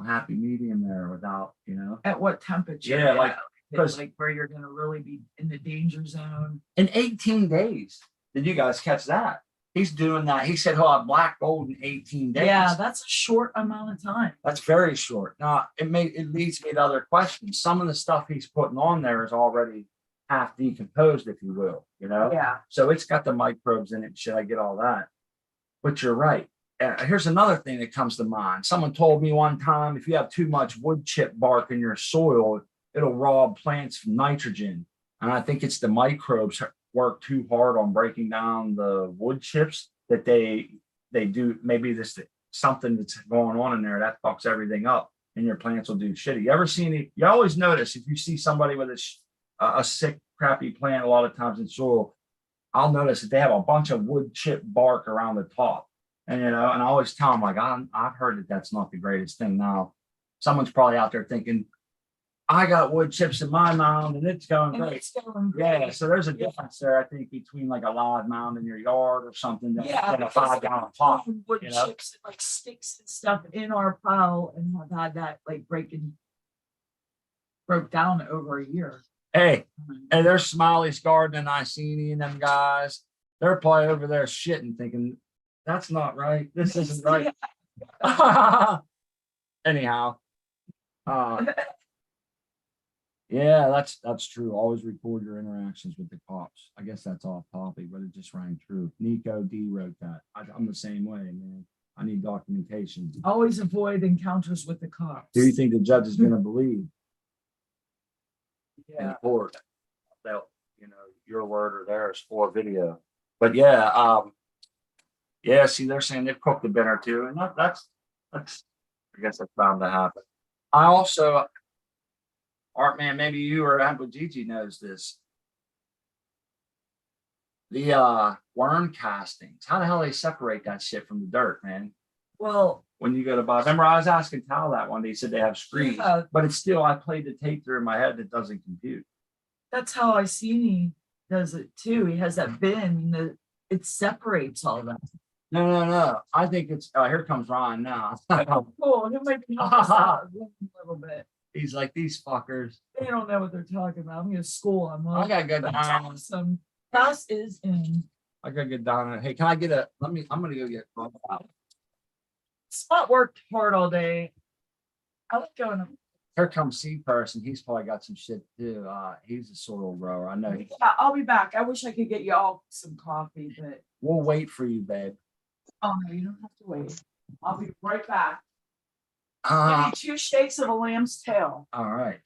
happy medium there without, you know. At what temperature? Yeah, like where you're going to really be in the danger zone. In 18 days. Did you guys catch that? He's doing that. He said he'll have black gold in 18 days. Yeah, that's a short amount of time. That's very short. Now, it leads me to other questions. Some of the stuff he's putting on there is already half decomposed, if you will, you know? Yeah. So it's got the microbes in it. Should I get all that? But you're right. Here's another thing that comes to mind. Someone told me one time, if you have too much wood chip bark in your soil, it'll rob plants from nitrogen. And I think it's the microbes work too hard on breaking down the wood chips that they do. Maybe this something that's going on in there that fucks everything up, and your plants will do shitty. You ever see any? You always notice if you see somebody with a sick, crappy plant, a lot of times in soil, I'll notice that they have a bunch of wood chip bark around the top. And, you know, and I always tell them, like, I've heard that that's not the greatest thing. Now, someone's probably out there thinking, I got wood chips in my mound and it's going great. Yeah, so there's a difference there, I think, between like a live mound in your yard or something than a 5-gallon pot. Wood you know? chips and like sticks and stuff in our pile, and have had that like broke down over a year. Hey, and there's Smiley's Garden and Iceni and them guys. They're probably over there shitting, thinking, that's not right. This isn't right. Anyhow. Yeah, that's true. Always record your interactions with the cops. I guess that's off topic, but it just rang true. Nico D wrote that. I'm the same way, man. I need documentation. Always avoid encounters with the cops. Who do you think the judge is going to believe? In Yeah. court, they'll, you know, your word or theirs for video. But yeah, see, they're saying they've cooked a bin or two, and that's I guess that's bound to happen. I also, Art Man, maybe you or Uncle Gigi knows this. The worm castings, how the hell they separate that shit from the dirt, man? Well, when you go to buy. Remember, I was asking Tal that one day. He said they have screens, Yeah. but it's still, I played the tape through in my head that doesn't compute. That's how I seen he does it too. He has that bin that it separates all that. No. I think it's, here comes Ron now. Cool. It might be help us out a little bit. He's like, these fuckers. They don't know what they're talking about. I'm gonna school them. I gotta go That's down. awesome. House is in. I gotta get down. Hey, can I get I'm gonna go get. Spot worked hard all day. I like going. Here comes C person. He's probably got some shit too. He's a soil grower. I know. Yeah, I'll be back. I wish I could get you all some coffee, but We'll wait for you, babe. oh no, you don't have to wait. I'll be right back. Uh, Give you 2 shakes of a lamb's tail. all right.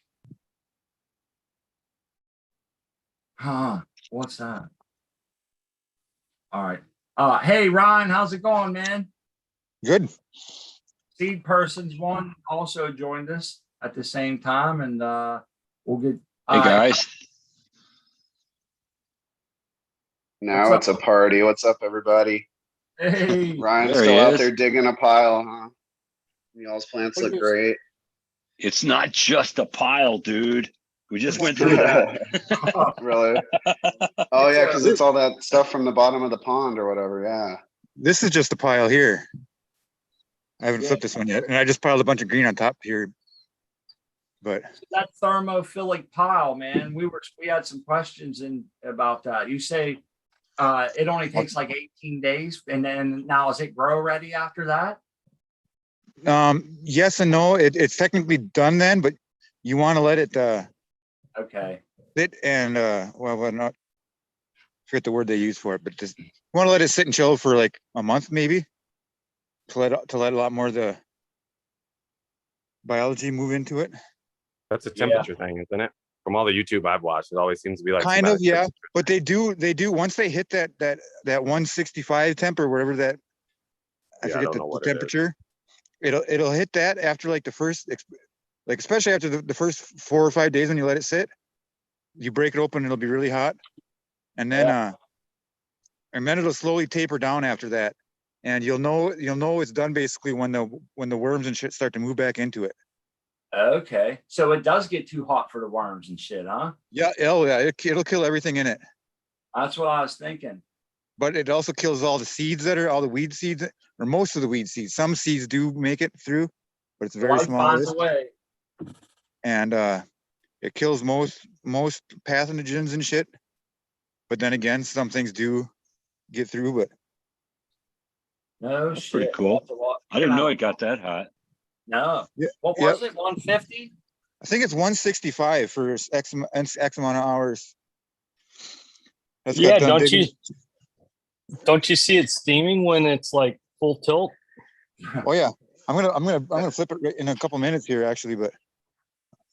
What's that? All right. Hey Ron, how's it going, man? Good. Seed Persons one also joined us at the same time, and we'll get. Hey, guys. Now What's it's a party. What's up, everybody? Hey, Ryan's There he still out is. there digging a pile, huh? Y'all's plants look great. It's not just a pile, dude. We just went through that. Really? Oh yeah, because it's all that stuff from the bottom of the pond or whatever. Yeah. This is just a pile here. I haven't Yeah. flipped this one yet, and I just piled a bunch of green on top here. But that thermophilic pile, man. We had some questions about that. You say it only takes like 18 days, and then now is it grow ready after that? yes and no. It's technically done then, but you want to let it Okay. sit and well, not forget the word they use for it, but just you want to let it sit and chill for like a month maybe to let a lot more of the biology move into it. That's a Yeah. temperature thing, isn't it? From all the YouTube I've watched, it always seems to be like Kind of, some yeah. temperature. But they do once they hit that 165 temp or whatever that I Yeah, I forget don't the know what it is. temperature. It'll hit that after like the first like especially after the first 4 or 5 days when you let it sit. You break it open, it'll be really hot. And then it'll slowly taper down after that. And you'll know it's done basically when the worms and shit start to move back into it. Okay. So it does get too hot for the worms and shit, huh? Yeah, it'll kill everything in it. That's what I was thinking. But it also kills all the seeds all the weed seeds, or most of the weed seeds. Some seeds do make it through, but it's a very Life small finds list. a way. And it kills most pathogens and shit. But then again, some things do get through. But No That's shit. pretty cool. That's a lot. I didn't know it got that hot. No. Yeah, What was it? 150? I think it's 165 for X amount of hours. That's got Yeah, done don't digging. don't you see it steaming when it's like full tilt? Oh yeah, I'm gonna flip it right in a couple minutes here actually, but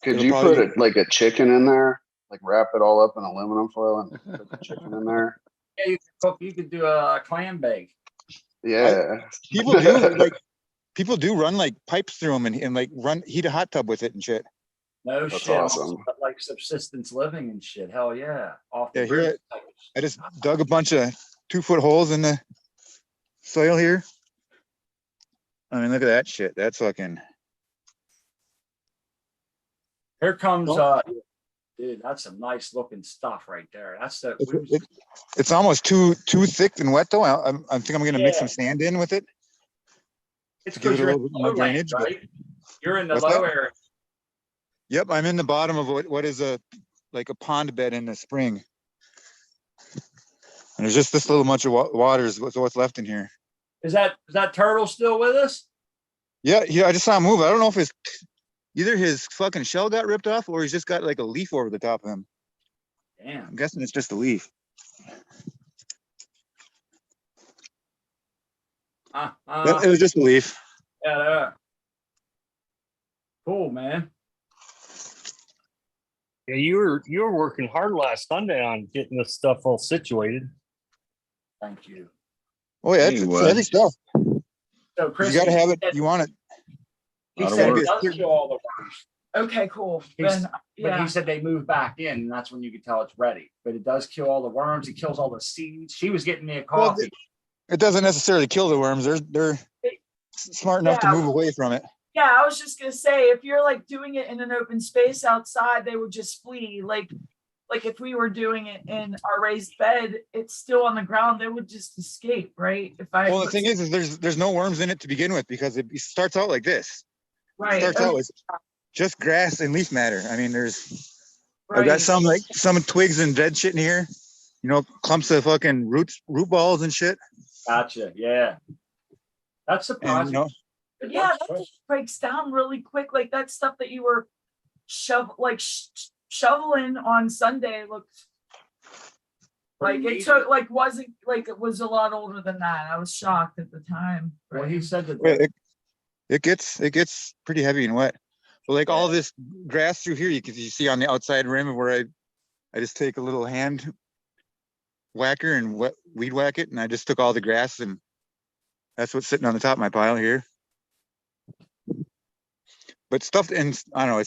Could It'll you probably put it like a chicken in there? Like wrap it all up in aluminum foil and put the chicken in there? Yeah, you could do a clam bake. Yeah. people do run like pipes through them and like heat a hot tub with it and shit. No That's shit. awesome. Like subsistence living and shit. Hell yeah. Off the Yeah, here grid. I just dug a bunch of 2-foot holes in the soil here. I mean, look at that shit. That's fucking. Here comes dude, that's some nice looking stuff right there. That's the It's almost too thick and wet though. I think I'm gonna mix Yeah. some sand in with it. it's to give because it a you're little in bit the more low land, drainage, but- right? You're in the What's low that? area. Yep, I'm in the bottom of what is like a pond bed in the spring. And there's just this little much of water is what's left in here. Is that turtle still with us? Yeah, I just saw him move. I don't know if either his fucking shell got ripped off or he's just got like a leaf over the top of him. Damn. I'm guessing it's just a leaf. It was just a leaf. Yeah. Cool, man. Yeah, you were working hard last Sunday on getting this stuff all situated. Thank you. Oh yeah, He it's was. heavy stuff. So Chris, You gotta have it. You want it. He Lot of said work. it does kill all the worms. Okay, cool. He's- Then, But yeah. he said they move back in, and that's when you can tell it's ready. But it does kill all the worms. It kills all the seeds. She was getting me a Well, coffee. It doesn't necessarily kill the worms. They're smart enough to Yeah. move away from it. Yeah, I was just gonna say, if you're like doing it in an open space outside, they would just flee. Like if we were doing it in our raised bed, it's still on the ground, they would just escape, right? If I Well, the put thing is there's no worms in it to begin with because it starts out like this. It right, starts out with just grass and leaf matter. I mean, I've got right. some twigs and dead shit in here. You know, clumps of fucking root balls and shit. Gotcha. Yeah. That's And surprising. you know, But yeah, that just breaks down really quick. Like that stuff that you were shoveling on Sunday looked like it took wasn't like it was a lot older than that. I was shocked at the time. Well, he said that. it gets pretty heavy and wet. But like all this grass through here, you see on the outside rim where I just take a little hand whacker and weed whack it, and I just took all the grass, and that's what's sitting on the top of my pile here. But stuff, and I don't know,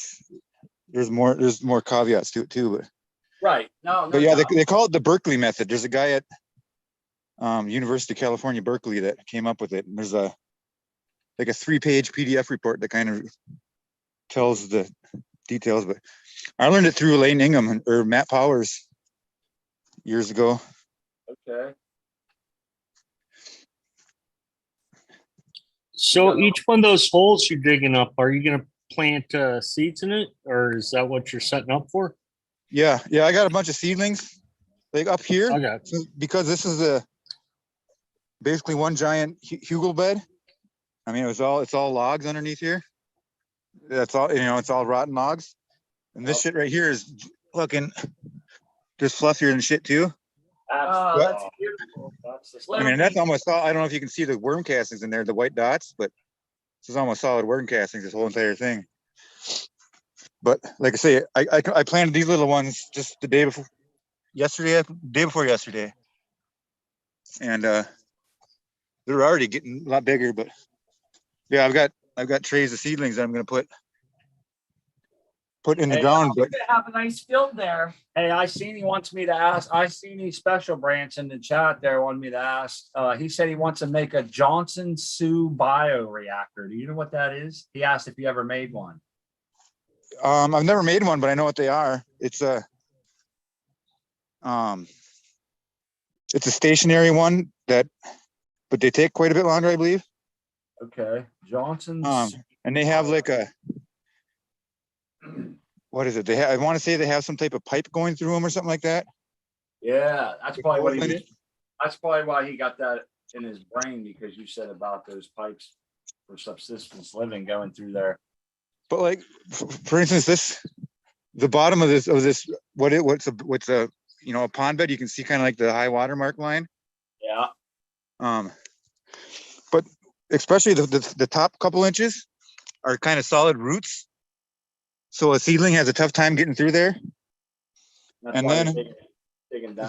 there's more caveats to it too, but Right. No. but yeah, they call it the Berkeley method. There's a guy at University of California, Berkeley, that came up with it. And there's a 3-page PDF report that kind of tells the details. But I learned it through Elaine Ingham or Matt Powers years ago. Okay. So each one of those holes you're digging up, are you gonna plant seeds in it, or is that what you're setting up for? Yeah, I got a bunch of seedlings like up here. Okay. So, because this is basically one giant hugel bed. I mean, it's all logs underneath here. That's all, it's all rotten logs. And this shit right here is looking just fluffier than shit too. Oh, that's beautiful. I mean, that's almost all. I don't know if you can see the worm castings in there, the white dots, but this is almost solid worm castings, this whole entire thing. But like I say, I planted these little ones just the day before yesterday, and they're already getting a lot bigger. But yeah, I've got trays of seedlings that I'm gonna put in the ground. You're But gonna have a nice field there. Hey, I seen he wants me to ask. I seen he special branch in the chat there wanted me to ask. He said he wants to make a Johnson Sioux bioreactor. Do you know what that is? He asked if you ever made one. I've never made one, but I know what they are. It's a stationary one but they take quite a bit longer, I believe. Okay, Johnson. And they have like what is it? I want to say they have some type of pipe going through them or something like that. Yeah, that's probably what he was. That's probably why he got that in his brain, because you said about those pipes for subsistence living going through there. But like, for instance, the bottom of this, what's a a pond bed, you can see kind of like the high water mark line. Yeah. But especially the top couple inches are kind of solid roots. So a seedling has a tough time getting through there. That's and why then digging down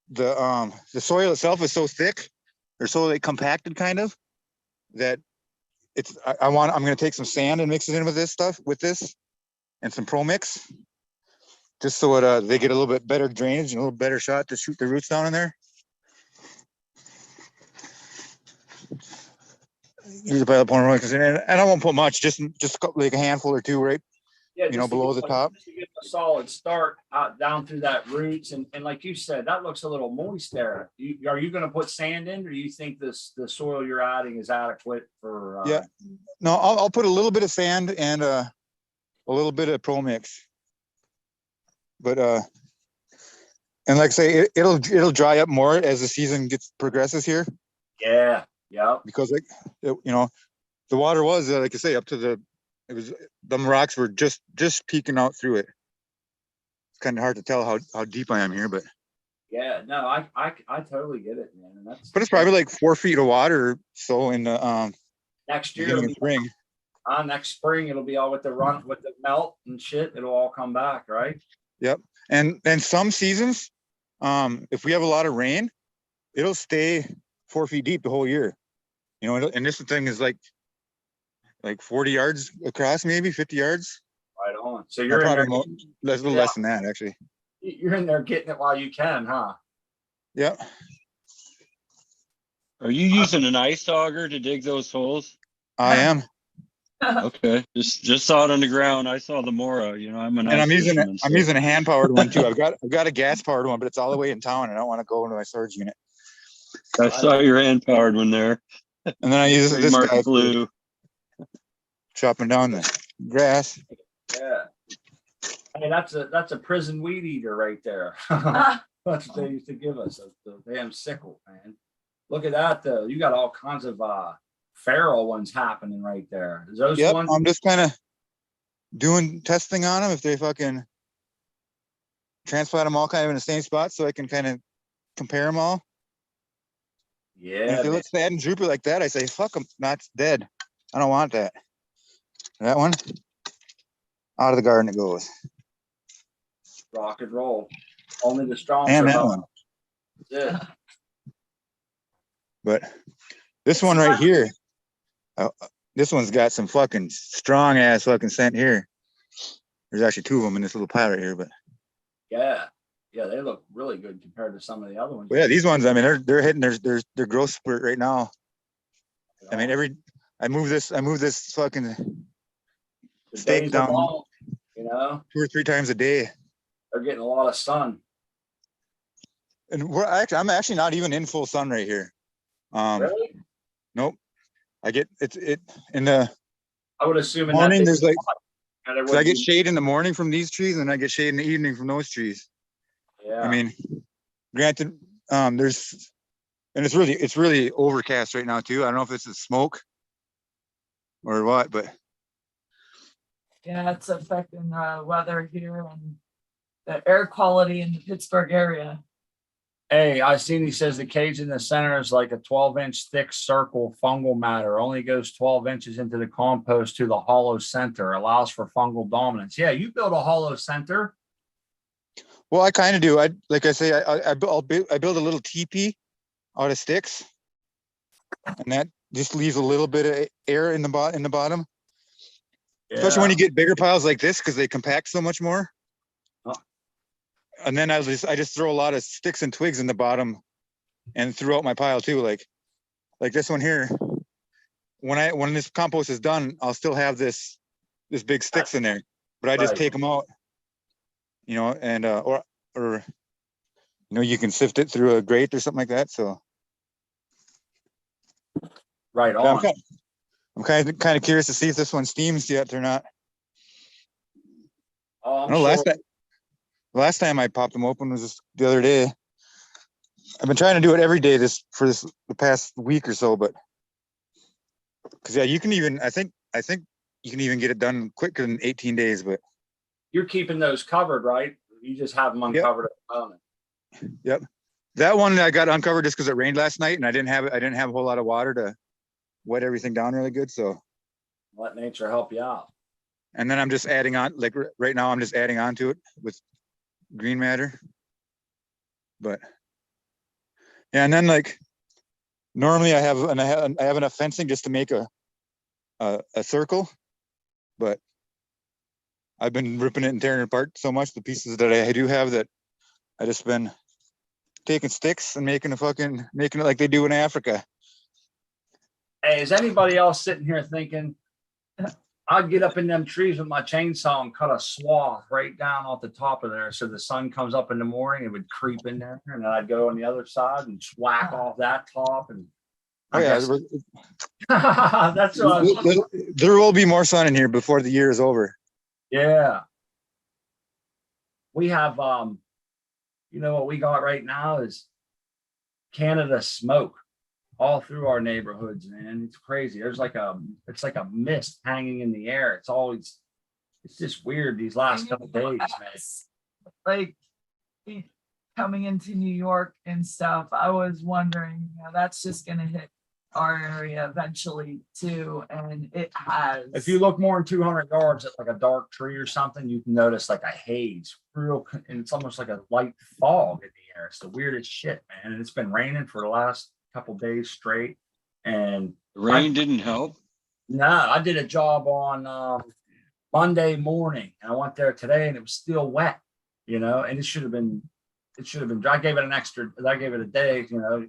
the soil itself is so thick or so like compacted kind of that I'm going to take some sand and mix it in with this and some Pro Mix, just so they get a little bit better drainage and a little better shot to shoot the roots down in there. Use a pile of Pro-Mix, and I won't put much, just like a handful or two, right? Yeah, Below the top. Just to get a solid start out down through that roots, and like you said, that looks a little moist there. Are you going to put sand in, or do you think the soil you're adding is adequate for? Yeah, no, I'll put a little bit of sand and a little bit of Pro Mix, but and like I say, it'll dry up more as the season progresses here. Yeah, because the water was like I say up to the rocks were just peeking out through it. It's kind of hard to tell how deep I am here, but yeah, no, I totally get it, man. And but it's probably like 4 feet of water. So in the next year, in spring. Next spring it'll be all with the melt and shit. It'll all come back, right? Yep. And some seasons, if we have a lot of rain, it'll stay 4 feet deep the whole year. And this thing is like 40 yards across, maybe 50 yards. Right on. So you're in there, a little less than that, actually. You're in there getting it while you can, huh? Yeah. Are you using an ice auger to dig those holes? I am, Okay, just saw it on the ground. I saw the Mora, you know, I'm an and ice fisherman. I'm so- using a hand powered one too. I've got a gas powered one, but it's all the way in town, and I don't want to go into my storage unit. I saw your hand powered one there. And then I use this Trademark guy for blue. chopping down the grass. Yeah. Hey, that's a prison weed eater right there. Ah, That's what they used to give us, the damn sickle, man. Look at that though. You got all kinds of feral ones happening right there. Is those Yep, ones? I'm just kind of doing testing on them if they fucking transplant them all kind of in the same spot, so I can kind of compare them all. And Yeah, if they man. look sad and droopy like that, I say, fuck them, that's dead. I don't want that. That one, out of the garden it goes. Rock and roll. Only the strong And that survive. one. Yeah. But this one right here, this one's got some fucking strong ass fucking scent here. There's actually two of them in this little pile right here, but Yeah. Yeah, they look really good compared to some of the other ones. yeah, these ones, I mean, they're hitting their growth spurt right now. I mean, I move this fucking The steak days are down long, you know, 2 or 3 times a day. they're getting a lot of sun. And I'm actually not even in full sun right here. Really? Nope. I get it in the I would assume in morning. that There's like, and there 'cause I would get be- shade in the morning from these trees, and I get shade in the evening from those trees. yeah. I mean, granted, there's, and it's really overcast right now too. I don't know if it's the smoke or what, but yeah, it's affecting the weather here and the air quality in the Pittsburgh area. Hey, I seen he says the cage in the center is like a 12-inch thick circle fungal matter. Only goes 12 inches into the compost to the hollow center. Allows for fungal dominance. Yeah, you build a hollow center. well, I kind of do. Like I say, I build a little teepee out of sticks, and that just leaves a little bit of air in the bottom. Especially when you get bigger piles like this, because they compact so much more. Oh. And then I just throw a lot of sticks and twigs in the bottom and throughout my pile too. Like this one here. When this compost is done, I'll still have this big sticks in there, but I just Right. take them out, you know, and or you know, you can sift it through a grate or something like that. So Right but on. I'm kind of curious to see if this one steams yet or not. Oh, I'm No, sure. last time I popped them open was just the other day. I've been trying to do it every day the past week or so, but because yeah, you can even I think you can even get it done quicker than 18 days. But You're keeping those covered, right? You just have them uncovered at the moment. yep, that one I got uncovered just because it rained last night and I didn't have a whole lot of water to wet everything down really good. So Let nature help you out. and then I'm just adding on, like right now I'm just adding on to it with green matter. But yeah, and then like normally I have enough fencing just to make a circle, but I've been ripping it and tearing it apart so much, the pieces that I do have, that I just been taking sticks and making it like they do in Africa. Hey, is anybody else sitting here thinking, I'd get up in them trees with my chainsaw and cut a swath right down off the top of there, so the sun comes up in the morning, it would creep in there, and then I'd go on the other side and whack off that top. And Oh I yeah, guess that's what I was, there will be more sun in here before the year is over. yeah. We have you know what we got right now is Canada smoke all through our neighborhoods, man. It's crazy. It's like a mist hanging in the air. It's just weird these last couple days, man. Like coming into New York and stuff, I was wondering, you know, that's just gonna hit our area eventually too, and it has. If you look more than 200 yards at like a dark tree or something, you can notice like a haze, and it's almost like a light fog in the air. It's the weirdest shit, man. And it's been raining for the last couple days straight. And Rain didn't help. no, I did a job on Monday morning, and I went there today, and it was still wet, you know. And it should have been. I gave it a day, you know,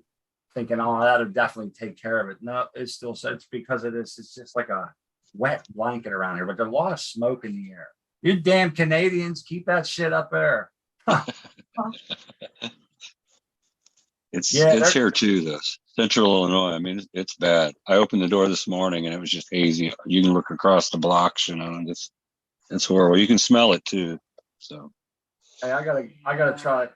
thinking, oh, that'll definitely take care of it. No, it still says it's because of this. It's just like a wet blanket around here, but there's a lot of smoke in the air. You damn Canadians, keep that shit up there. It's Yeah, it's they're- here too, though. Central Illinois. I mean, it's bad. I opened the door this morning and it was just hazy. You can look across the blocks, and it's horrible. You can smell it too. So Hey, I gotta try.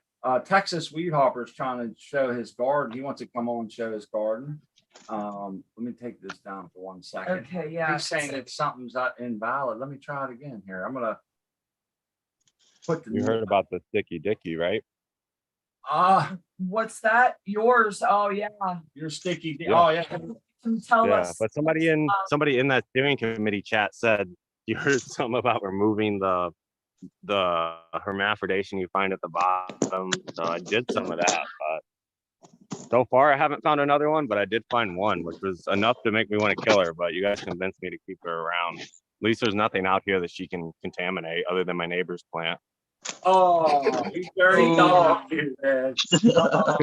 Texas Weed Hopper's trying to show his garden. He wants to come on and show his garden. Let me take this down for 1 second. Okay, yeah. He's saying that something's invalid. Let me try it again here. I'm gonna put the. You heard about the sticky dicky, right? What's that? Yours? Oh yeah. Your sticky. Yeah. Oh yeah. Can tell Yeah, us. but somebody in that steering committee chat said you heard something about removing the hermaphrodation you find at the bottom. So I did some of that, but so far I haven't found another one, but I did find one, which was enough to make me want to kill her. But you guys convinced me to keep her around. At least there's nothing out here that she can contaminate other than my neighbor's plant. Oh, you dirty dog, you man. Oh.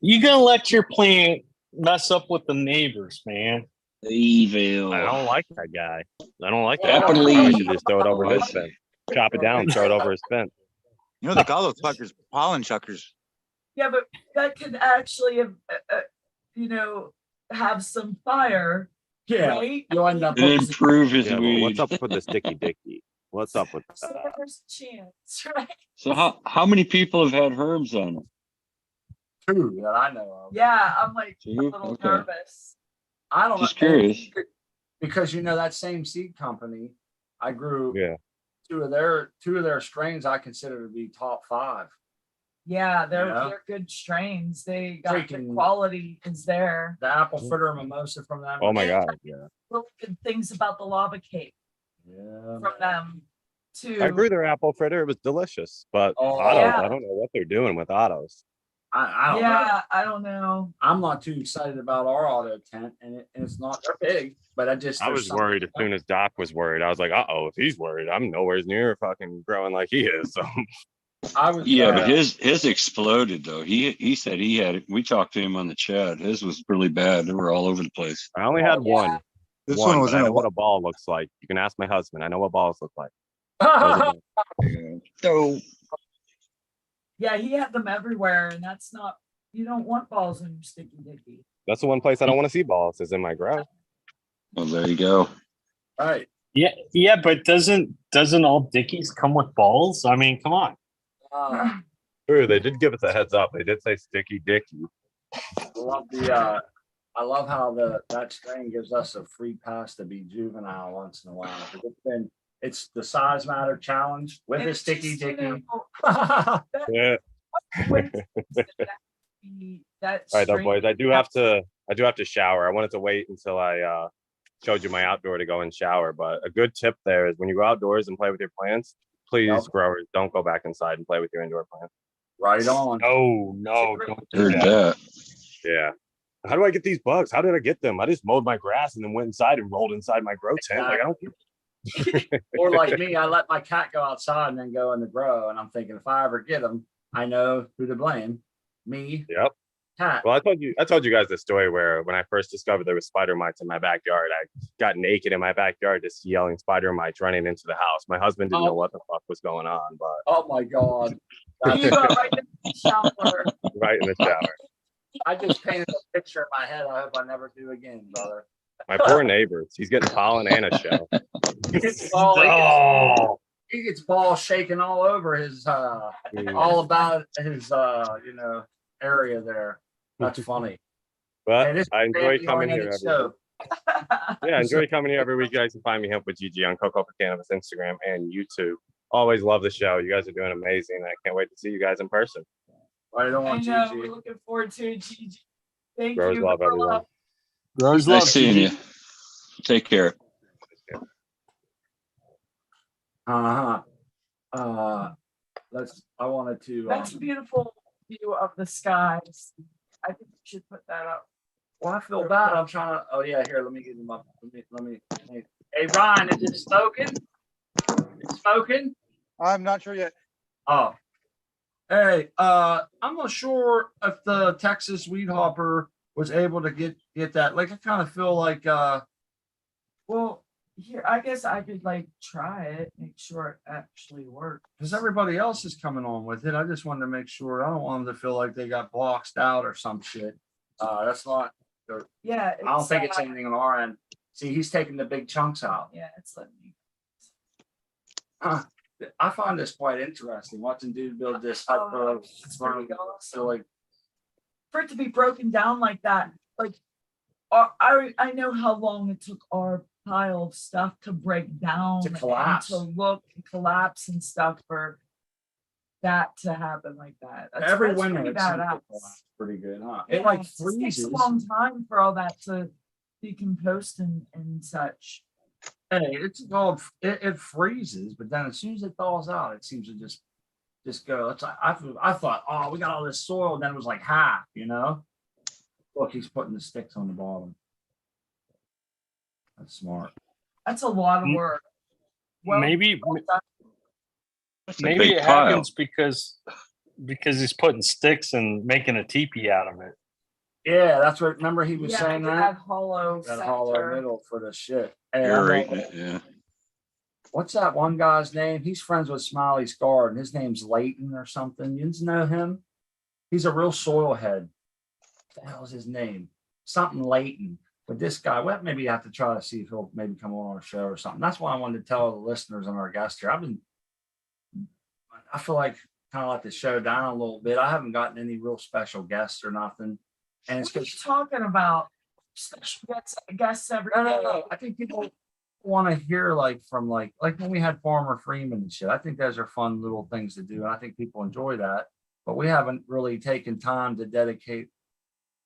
You gonna let your plant mess up with the neighbors, man? evil. I don't like that guy. I don't like that. Happily. I should just throw it over his fence. Chop it down, throw it over his fence. You know, they call those fuckers pollen chuckers. Yeah, but that could actually have some fire, Yeah, right? you'll end up. And improve his Yeah, but weed. what's up with the sticky dicky? What's up with So that? there's a chance, right? So how many people have had herbs on them? Two that I know of. Yeah, I'm like a Two? little Okay. nervous. I don't Just know. curious. Because that same seed company, I grew Yeah. two of their strains I consider to be top 5. Yeah, they're Yeah. they're good strains. They got the Freaking- quality is there. The apple fritter mimosa from them. Oh my god. Yeah. Really good things about the lava cake Yeah. from them too. I grew their apple fritter. It was delicious. But Oh, autos, yeah. I don't know what they're doing with autos. I don't know. Yeah, I don't know. I'm not too excited about our auto tent, and it's not they're big, but I there's was something- worried as soon as Doc was worried. I was like, if he's worried, I'm nowhere near fucking growing like he is. So I was Yeah, but his exploded though. He said he had it. We talked to him on the chat. His was really bad. They were all over the place. I only had Yeah. one. This one, one was but I in know a what a ball looks like. You can ask my husband. I know what balls look like. So Yeah, he had them everywhere, and that's not. You don't want balls in your sticky dicky. That's the one place I don't want to see balls is in my grow. well, there you go. right. Yeah, but doesn't all Dickies come with balls? I mean, come on. True, they did give us a heads up. They did say sticky dicky. I love how that strain gives us a free pass to be juvenile once in a while. It's the size matter challenge with And a it's sticky just, you dicky. know, Yeah. that All right, though, strain- boys. I do have to shower. I wanted to wait until I showed you my outdoor to go and shower. But a good tip there is when you go outdoors and play with your plants, please, Yep. growers, don't go back inside and play with your indoor plants. Right on. No, don't do Heard that. that. Yeah. How do I get these bugs? How did I get them? I just mowed my grass and then went inside and rolled inside my grow tent. Like I don't. Or like me, I let my cat go outside and then go in the grow, and I'm thinking if I ever get them, I know who to blame. Me, Yep. cat. Well, I told you guys the story where when I first discovered there was spider mites in my backyard, I got naked in my backyard just yelling spider mites running into the house. My husband didn't know what the fuck was going on, but Oh my god. You got right in the shower. right in the shower. I just painted a picture in my head. I hope I never do again, brother. My poor neighbors. He's getting pollen and a shell. He gets ball, Oh, he gets ball shaking all over his all about his area there. That's funny. But Hey, this I is enjoy Family coming here Oriented every show. week. Yeah, I enjoy coming here every week. You guys can find me Hemp with Gigi on Coco for Cannabis Instagram and YouTube. Always love the show. You guys are doing amazing. I can't wait to see you guys in person. I don't I want know. Gigi. We're looking forward to it, Gigi. Thank Grows you. love, for everyone. love. Rose love, Nice seeing Gigi. you. Take care. I wanted to. That's a beautiful view of the skies. I think we should put that up. Well, I feel bad. I'm trying to. Oh yeah, here. Let me get them up. Let me. Hey Ryan, is it smoking? It's smoking. I'm not sure yet. Oh, Hey, I'm not sure if the Texas weed hopper was able to get that. Like, I kind of feel like, Well, here, I guess I could like try it, make sure it actually works. because everybody else is coming on with it. I just wanted to make sure. I don't want them to feel like they got boxed out or some shit. That's not. Yeah. I don't think it's anything on our end. See, he's taking the big chunks out. Yeah, it's letting me. I find this quite interesting watching dude build this type of. It's pretty awesome. So like, For it to be broken down like that, like, I know how long it took our pile of stuff to break down To and collapse. to look and collapse and stuff for that to happen like that. every that's winter pretty it seems to badass. collapse pretty good, huh? Yeah, It like just takes freezes. a long time for all that to decompose and such. Hey, it's called it freezes, but then as soon as it thaws out, it seems to just go. It's like I thought, oh, we got all this soil, and then it was like half, you know. Look, he's putting the sticks on the bottom. That's smart. That's a lot of work. Well, Maybe That's a maybe big it pile. happens because he's putting sticks and making a teepee out of it. Yeah, that's what. Remember, he was saying that that hollow hollow center. middle for the shit. Hey, Aerating it, yeah. what's that one guy's name? He's friends with Smiley's Garden. His name's Leighton or something. You know him? He's a real soil head. What the hell's his name? Something Leighton. But this guy, well, maybe you have to try to see if he'll maybe come on our show or something. That's why I wanted to tell the listeners and our guests here. I feel like kind of let the show down a little bit. I haven't gotten any real special guests or nothing. And it's What are you because talking about? Special guests every no, day. no, no. I think people want to hear like from like when we had Farmer Freeman and shit. I think those are fun little things to do. And I think people enjoy that. But we haven't really taken time to dedicate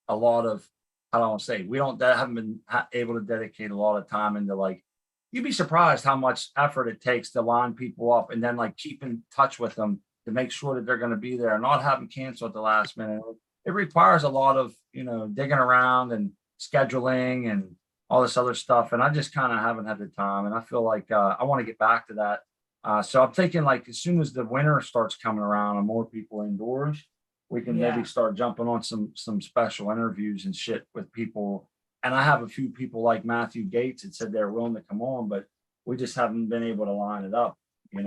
a lot of, I don't want to say, we don't haven't been able to dedicate a lot of time into like, you'd be surprised how much effort it takes to line people up and then like keep in touch with them to make sure that they're going to be there and not have them cancel at the last minute. It requires a lot of, digging around and scheduling and all this other stuff. And I just kind of haven't had the time. And I feel like I want to get back to that. So I'm thinking like as soon as the winter starts coming around and more people indoors, we can Yeah. maybe start jumping on some special interviews and shit with people. And I have a few people like Matthew Gates that said they're willing to come on, but we just haven't been able to line it up, And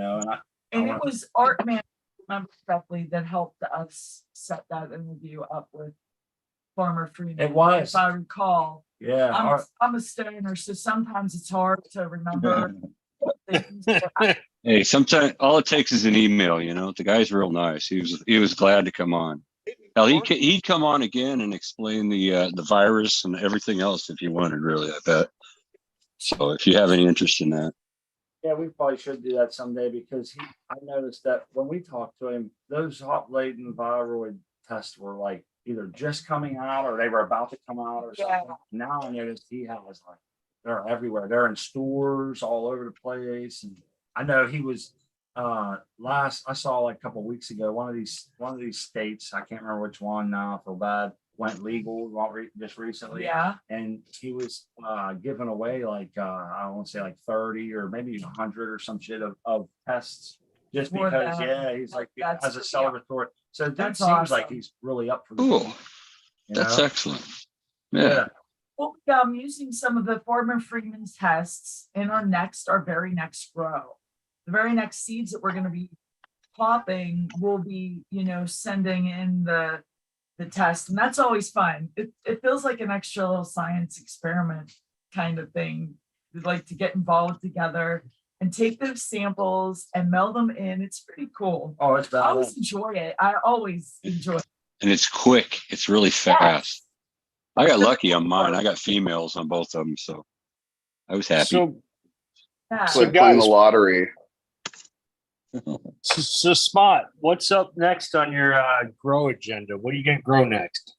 And it was Art Man, remember correctly, that helped us set that interview up with Farmer Freeman. It was. If I recall. yeah, I'm a stoner, so sometimes it's hard to remember things. Hey, sometimes all it takes is an email. The guy's real nice. He was glad to come on. Hell, he'd come on again and explain the virus and everything else if you wanted. Really, I bet. So if you have any interest in that, yeah, we probably should do that someday because I noticed that when we talked to him, those hot laden viroid tests were like either just coming out or they were about to come out or something. Yeah. Now I noticed he has like they're everywhere. They're in stores all over the place. And I know he was I saw like a couple of weeks ago, one of these states, I can't remember which one now, I feel bad, went legal just recently. Yeah. And he was giving away like I want to say like 30 or maybe 100 or some shit of tests just For because them. he's like That's as a pretty celebratory. So that That's seems like awesome. he's really up for the cool. game, That's excellent. Yeah. Well, I'm using some of the Farmer Freeman's tests in our very next grow. The very next seeds that we're going to be popping will be, sending in the test. And that's always fun. It feels like an extra little science experiment kind of thing. We'd like to get involved together and take those samples and mail them in. It's pretty cool. Oh, it's I bad. always enjoy it. I always enjoy it. And it's quick. It's really fast. I got lucky on mine. I got females on both of them, so I was happy. So, Yeah. It's So like playing the guys- lottery. so Spot, what's up next on your grow agenda? What are you gonna grow next?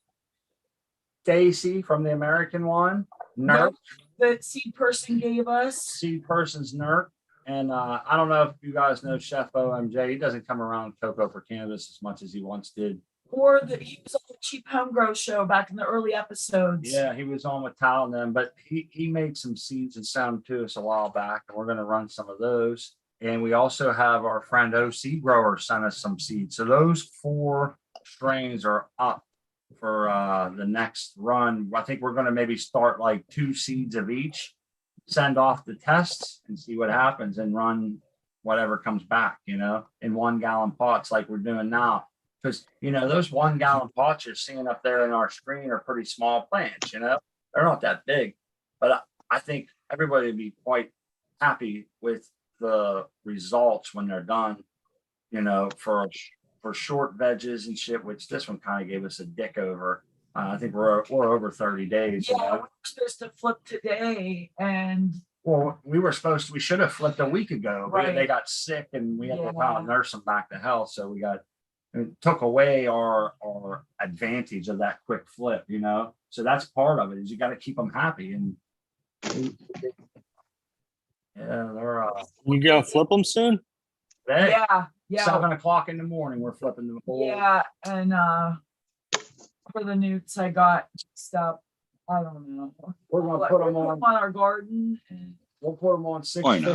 Stacy from the American one, No. Nerf, The seed person gave us. seed person's Nerf. And I don't know if you guys know Chef OMJ. He doesn't come around Cocoa for Cannabis as much as he once did. Or he was on the Cheap Home Grow show back in the early episodes. Yeah, he was on with Tal and them, but he made some seeds and sent them to us a while back, and we're going to run some of those. And we also have our friend OC Grower sent us some seeds. So those 4 strains are up for the next run. I think we're going to maybe start like 2 seeds of each, send off the tests and see what happens and run whatever comes back, in 1 gallon pots like we're doing now. Because, those 1 gallon pots you're seeing up there in our screen are pretty small plants, they're not that big. But I think everybody would be quite happy with the results when they're done, for short veggies and shit, which this one kind of gave us a dick over. I think we're over 30 days. Yeah, we were supposed to flip today, and Well, we should have flipped a week ago. Right. They got sick and we had to Yeah. kind of nurse them back to health. So it took away our advantage of that quick flip, So that's part of it, is you got to keep them happy. And yeah, they're You gonna flip them soon? hey, yeah, 7 o'clock in the morning, we're flipping the whole. yeah, and for the newts, I got stuff. I don't know. We're gonna put them on. Our garden, and We'll put them on Why 6:50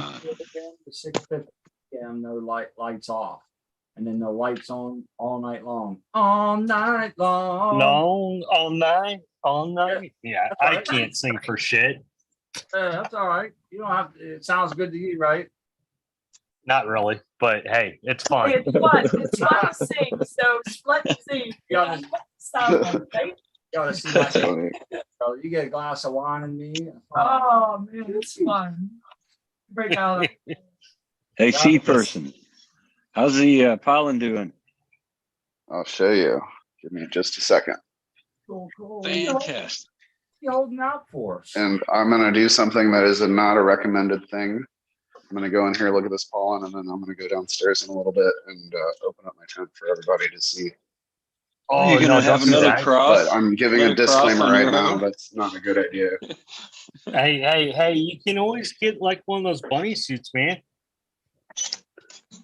a.m. to 6:50 a.m. No lights off, and then the lights on all night long. All night long. No, all night, all night. Yeah, That's I right. can't sing for shit. That's all right. You don't have. It sounds good to you, right? Not really, but hey, it's fun. it's fun. It's fun to sing. So let's see. Yeah. Sound like, right? You gotta see That's my. funny. So you get a glass of wine and me. Oh man, it's fun. Break out. Hey, seed person, how's the pollen doing? I'll show you. Give me just a second. Cool. Fantastic. You holding out for us? And I'm gonna do something that is not a recommended thing. I'm gonna go in here, look at this pollen, and then I'm gonna go downstairs in a little bit and open up my tent for everybody to see. Oh, you're no, gonna don't have do another that. cross? But I'm giving a Another cross disclaimer on right your now. own? That's not a good idea. Hey, you can always get like one of those bunny suits, man.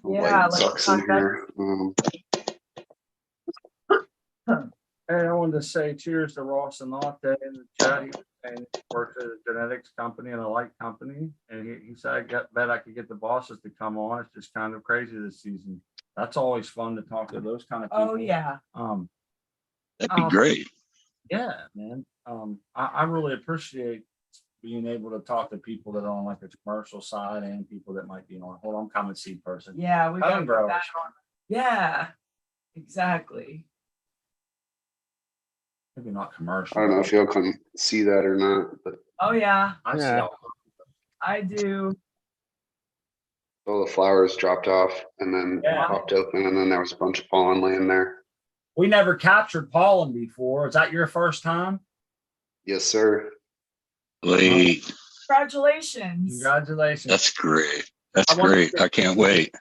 Yeah, Light sucks in here. Hey, I wanted to say cheers to Ross and Latte in the chat. He was saying he works at a genetics company and a light company. And he said, bet I could get the bosses to come on. It's just kind of crazy this season. That's always fun to talk to those kind of people. Oh yeah. That'd be great. Yeah, man. I really appreciate being able to talk to people that are on like the commercial side and people that might be on. Hold on, I'm coming, seed person. Yeah, we got Home growers. that on. Yeah, exactly. Maybe not commercial. I don't know if y'all can see that or not, but Oh yeah, I see Yeah. all. I do. all the flowers dropped off and then Yeah. popped open, and then there was a bunch of pollen laying there. We never captured pollen before. Is that your first time? Yes, sir. Wait, Congratulations. Congratulations. that's great. That's I wonder great. if- I can't wait.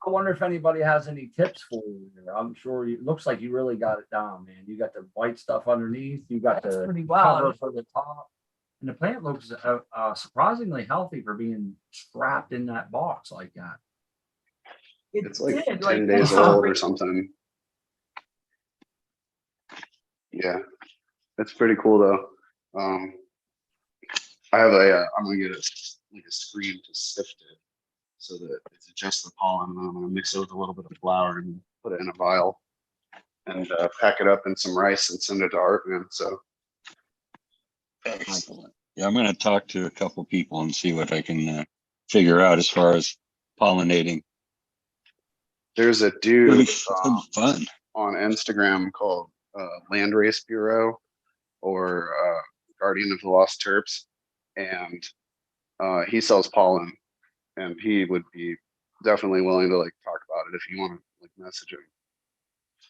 I wonder if anybody has any tips for you. I'm sure it looks like you really got it down, man. You got the white stuff underneath. You got That's the pretty cover wild. for the top. And the plant looks surprisingly healthy for being strapped in that box like that. It It's like did, 10 days old or something. Yeah, it's pretty cool though. I have I'm gonna get a screen to sift it so that it's just the pollen. And I'm gonna mix it with a little bit of flour and put it in a vial and pack it up in some rice and send it to Artman. So Excellent. Yeah, I'm gonna talk to a couple people and see what I can figure out as far as pollinating. there's a It'll dude be fun. on Instagram called Land Race Bureau or Guardian of the Lost Terps, and he sells pollen, and he would be definitely willing to like talk about it if you want to like message him.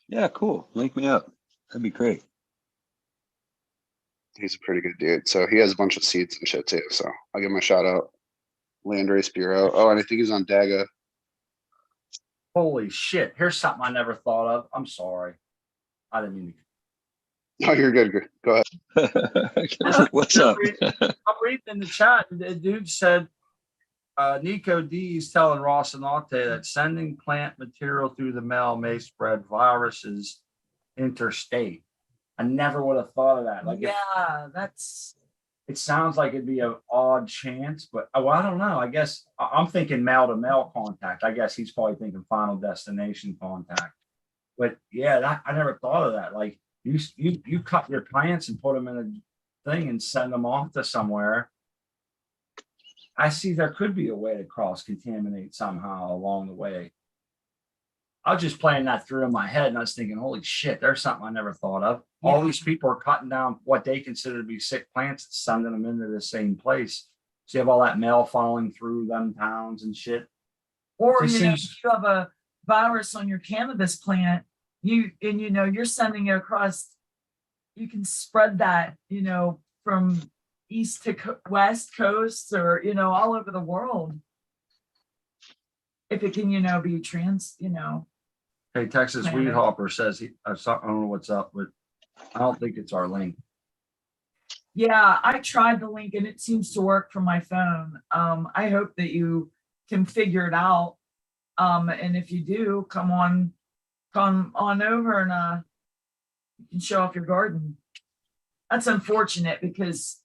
Yeah, cool. Link me up. That'd be great. He's a pretty good dude. So he has a bunch of seeds and shit too. So I'll give him a shout out. Land Race Bureau. Oh, and I think he's on Daga. Holy shit. Here's something I never thought of. I'm sorry. I didn't mean to. Oh, you're good. Go ahead. What's up? I'm reading in the chat. The dude said, Nico D is telling Ross and Latte that sending plant material through the mail may spread viruses interstate. I never would have thought of that. Like Yeah, that's it sounds like it'd be an odd chance, but well, I don't know. I guess I'm thinking male to male contact. I guess he's probably thinking final destination contact. But yeah, I never thought of that. Like you cut your plants and put them in a thing and send them off to somewhere. I see there could be a way to cross contaminate somehow along the way. I was just playing that through in my head and I was thinking, holy shit, there's something I never thought of. All these people are cutting down what they consider to be sick plants and sending them into the same place. So you have all that mail following through them towns and shit. Or, It you know, seems- if you have a virus on your cannabis plant, you're sending it across, you can spread that, you know, from east to west coast or, you know, all over the world. If it can, you know, be Hey, Texas Planet. Weed Hopper says I don't know what's up, but I don't think it's our link. Yeah, I tried the link and it seems to work from my phone. I hope that you can figure it out. And if you do, come on over and you can show off your garden. That's unfortunate because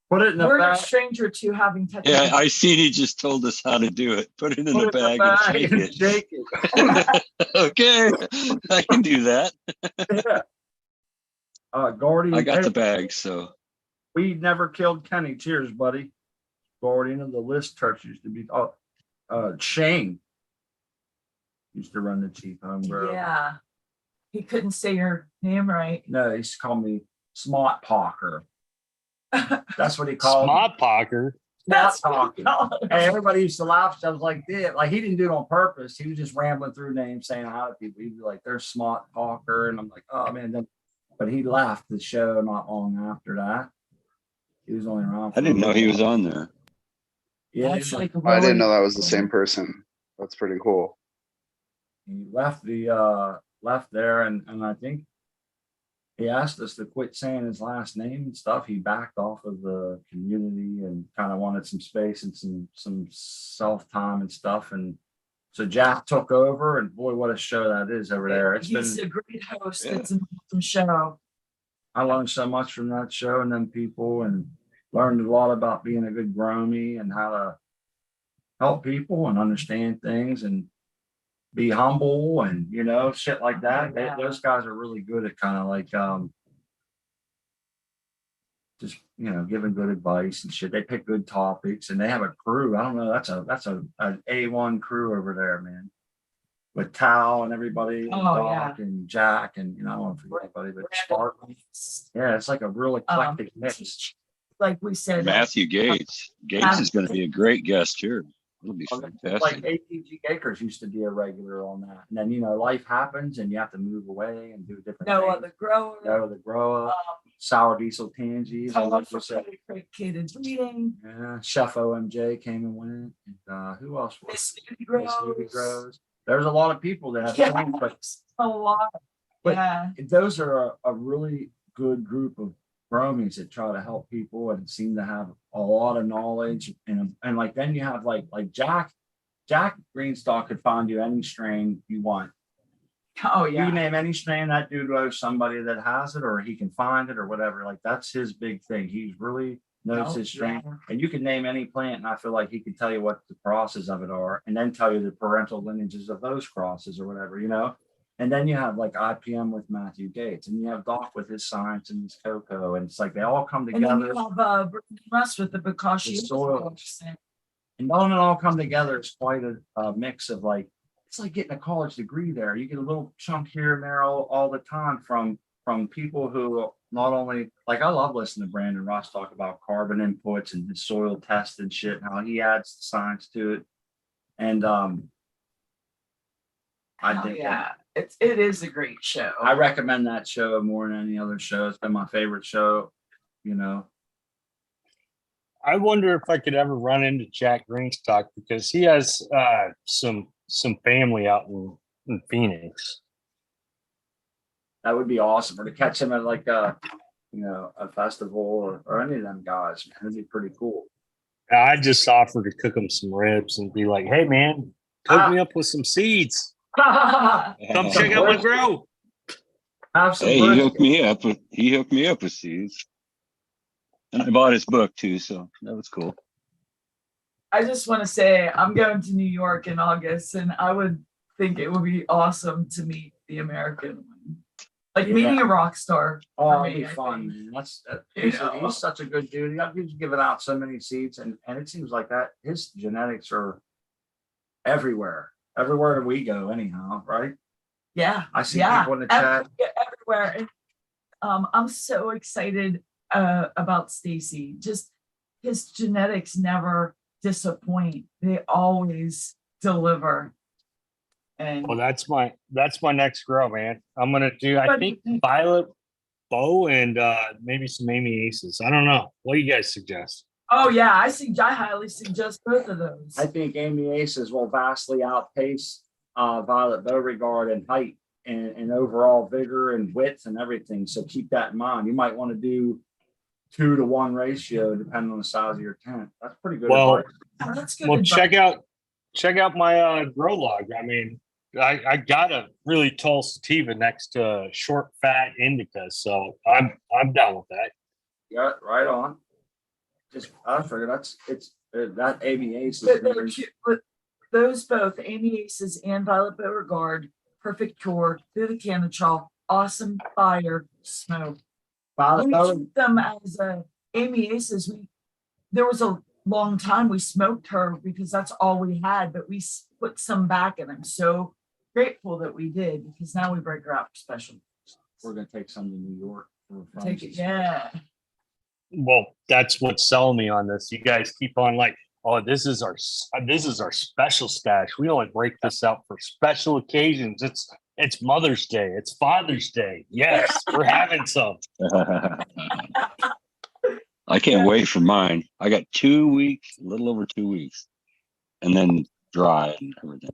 Put it in the we're no bag. stranger to having technical. Yeah, I seen he just told us how to do it. Put it in Put the it in bag and shake it. shake it. Okay, I can do that. Yeah. Guardian. I got hey, the bag, so We never killed Kenny. Cheers, buddy. Guardian of the list church used to be. Shane used to run the Chief Home Grow. Yeah. He couldn't say your name right. No, he used to call me Smart Parker. That's what he called me. Smart Parker. That's Smart what he called it. Hey, everybody used to laugh. I was like, yeah, like he didn't do it on purpose. He was just rambling through names, saying hi to people. He'd be like, "There's Smart Parker," and I'm like, "Oh man!" But he left the show not long after that. He was only around. I didn't know he was on there. Yeah, That's like I didn't really- know that was the same person. That's pretty cool. he left there, and I think he asked us to quit saying his last name and stuff. He backed off of the community and kind of wanted some space and some self time and stuff. And so Jack took over, and boy, what a show that is over there. It's He's been a great host. Yeah. It's an awesome show. I learned so much from that show and them people, and learned a lot about being a good gromie and how to help people and understand things and be humble and, you know, shit like that. Yeah. Those guys are really good at kind of like just, you know, giving good advice and shit. They pick good topics and they have a crew. I don't know. That's an A1 crew over there, man. With Tal and everybody, and Oh, Doc and Jack, and you know, I don't forget anybody, but Spartan. Yeah, it's like a real eclectic mix. Like we said. Matthew Gates. Gates is going to be a great guest here. It'll be Like fantastic. ATG Acres used to be a regular on that. And then, you know, life happens and you have to move away and do different No things. other grower. No other grow up, sour diesel tangies. And like you said, Complicated breeding. yeah, Chef OMJ came and went. And who else was Miss Newbie Miss Newbie grows. Grows? There's a lot of people that have Yeah, plans, but a lot. But- Yeah. those are a really good group of bromies that try to help people and seem to have a lot of knowledge. And like then you have like Jack Greenstock could find you any strain you want. Oh You yeah. name any strain, that dude knows somebody that has it, or he can find it, or whatever. Like that's his big thing. He's really knows Oh, his strain. yeah. And you can name any plant, and I feel like he can tell you what the crosses of it are, and then tell you the parental lineages of those crosses or whatever, you know. And then you have like IPM with Matthew Gates, and you have Doc with his science and his cocoa, and it's like they all come And then together. you have Russ with the Bokashi. The soil. And don't it all come together? It's quite a mix of like, it's like getting a college degree there. You get a little chunk here and there all the time from people who not only, like I love listening to Brandon Ross talk about carbon inputs and his soil tests and shit, how he adds science to it. And I think Yeah, it is a great show. I recommend that show more than any other show. It's been my favorite show, you know. I wonder if I could ever run into Jack Greenstock because he has some family out in Phoenix. That would be awesome. Or to catch him at like a festival or any of them guys, man. It'd be pretty cool. I just offered to cook him some ribs and be like, "Hey, man, hook me up with some seeds. Come check out my grow." Have some Hey, he brisket. hooked me up. He hooked me up with seeds. And I bought his book too, so that was cool. I just want to say I'm going to New York in August, and I would think it would be awesome to meet the American one. Like meeting a rock star. Oh, for it'd me, be I fun, think. man. You know. He's such a good dude. He's giving out so many seeds, and it seems like that his genetics are everywhere, everywhere we go. Anyhow, right? Yeah. I see yeah. people in the chat. Everywhere. And, I'm so excited about Stacy. Just his genetics never disappoint. They always deliver. And Well, that's my next grow, man. I'm gonna do, I But- think, Violet Bow and maybe some Amy Aces. I don't know. What do you guys suggest? oh yeah, I highly suggest both of those. I think Amy Aces will vastly outpace Violet Beauregard in height and overall vigor and width and everything. So keep that in mind. You might want to do 2-to-1 ratio depending on the size of your tent. That's pretty good. Well, advice. Oh, that's good. Well, advice. check out my grow log. I mean, I got a really tall sativa next to short fat indica, so I'm down with that. Yeah, right on. Just I figure that Amy Aces. They're cute, but those both, Amy Aces and Violet Beauregard, perfect cure through the canitrol, awesome fire smoke. Violet We Beauregard. keep them as Amy Aces. There was a long time we smoked her because that's all we had, but we put some back, and I'm so grateful that we did because now we break her out for special. We're gonna take some to New York. Take it, yeah. Well, that's what's selling me on this. You guys keep on like, oh, this is our special stash. We only break this out for special occasions. It's Mother's Day. It's Father's Day. Yes, we're having some. I can't wait for mine. I got 2 weeks, a little over 2 weeks, and then dry and everything.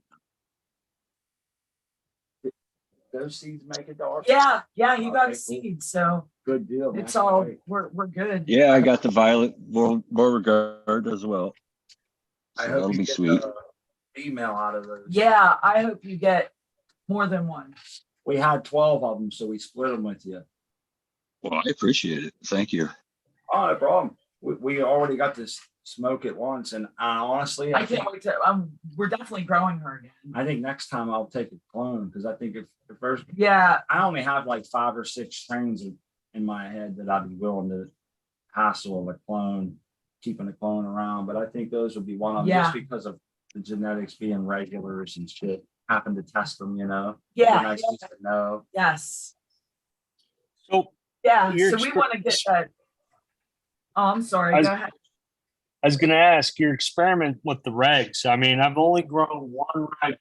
Those seeds make it dark. Yeah, you got Okay, a cool. seed, so Good deal. Man. it's all Great. we're good. Yeah, I got the Violet Beauregard as well. I So hope that'll you be get sweet. the email out of those. Yeah, I hope you get more than one. We had 12 of them, so we split them with you. Well, I appreciate it. Thank you. Oh, no problem. We already got this smoke at once, and honestly, I can't wait to. We're definitely growing her again. I think next time I'll take a clone because I think if there's, Yeah, I only have like 5 or 6 strains in my head that I'd be willing to hassle of a clone, keeping a clone around. But I think those would be one of them Yeah. just because of the genetics being regulars and shit. Happen to test them, you know. yeah, Nice to know. yes, So yeah. Your So we want to get that. Oh, I'm sorry. I- Go ahead. I was going to ask your experiment with the regs. I mean, I've only grown one reg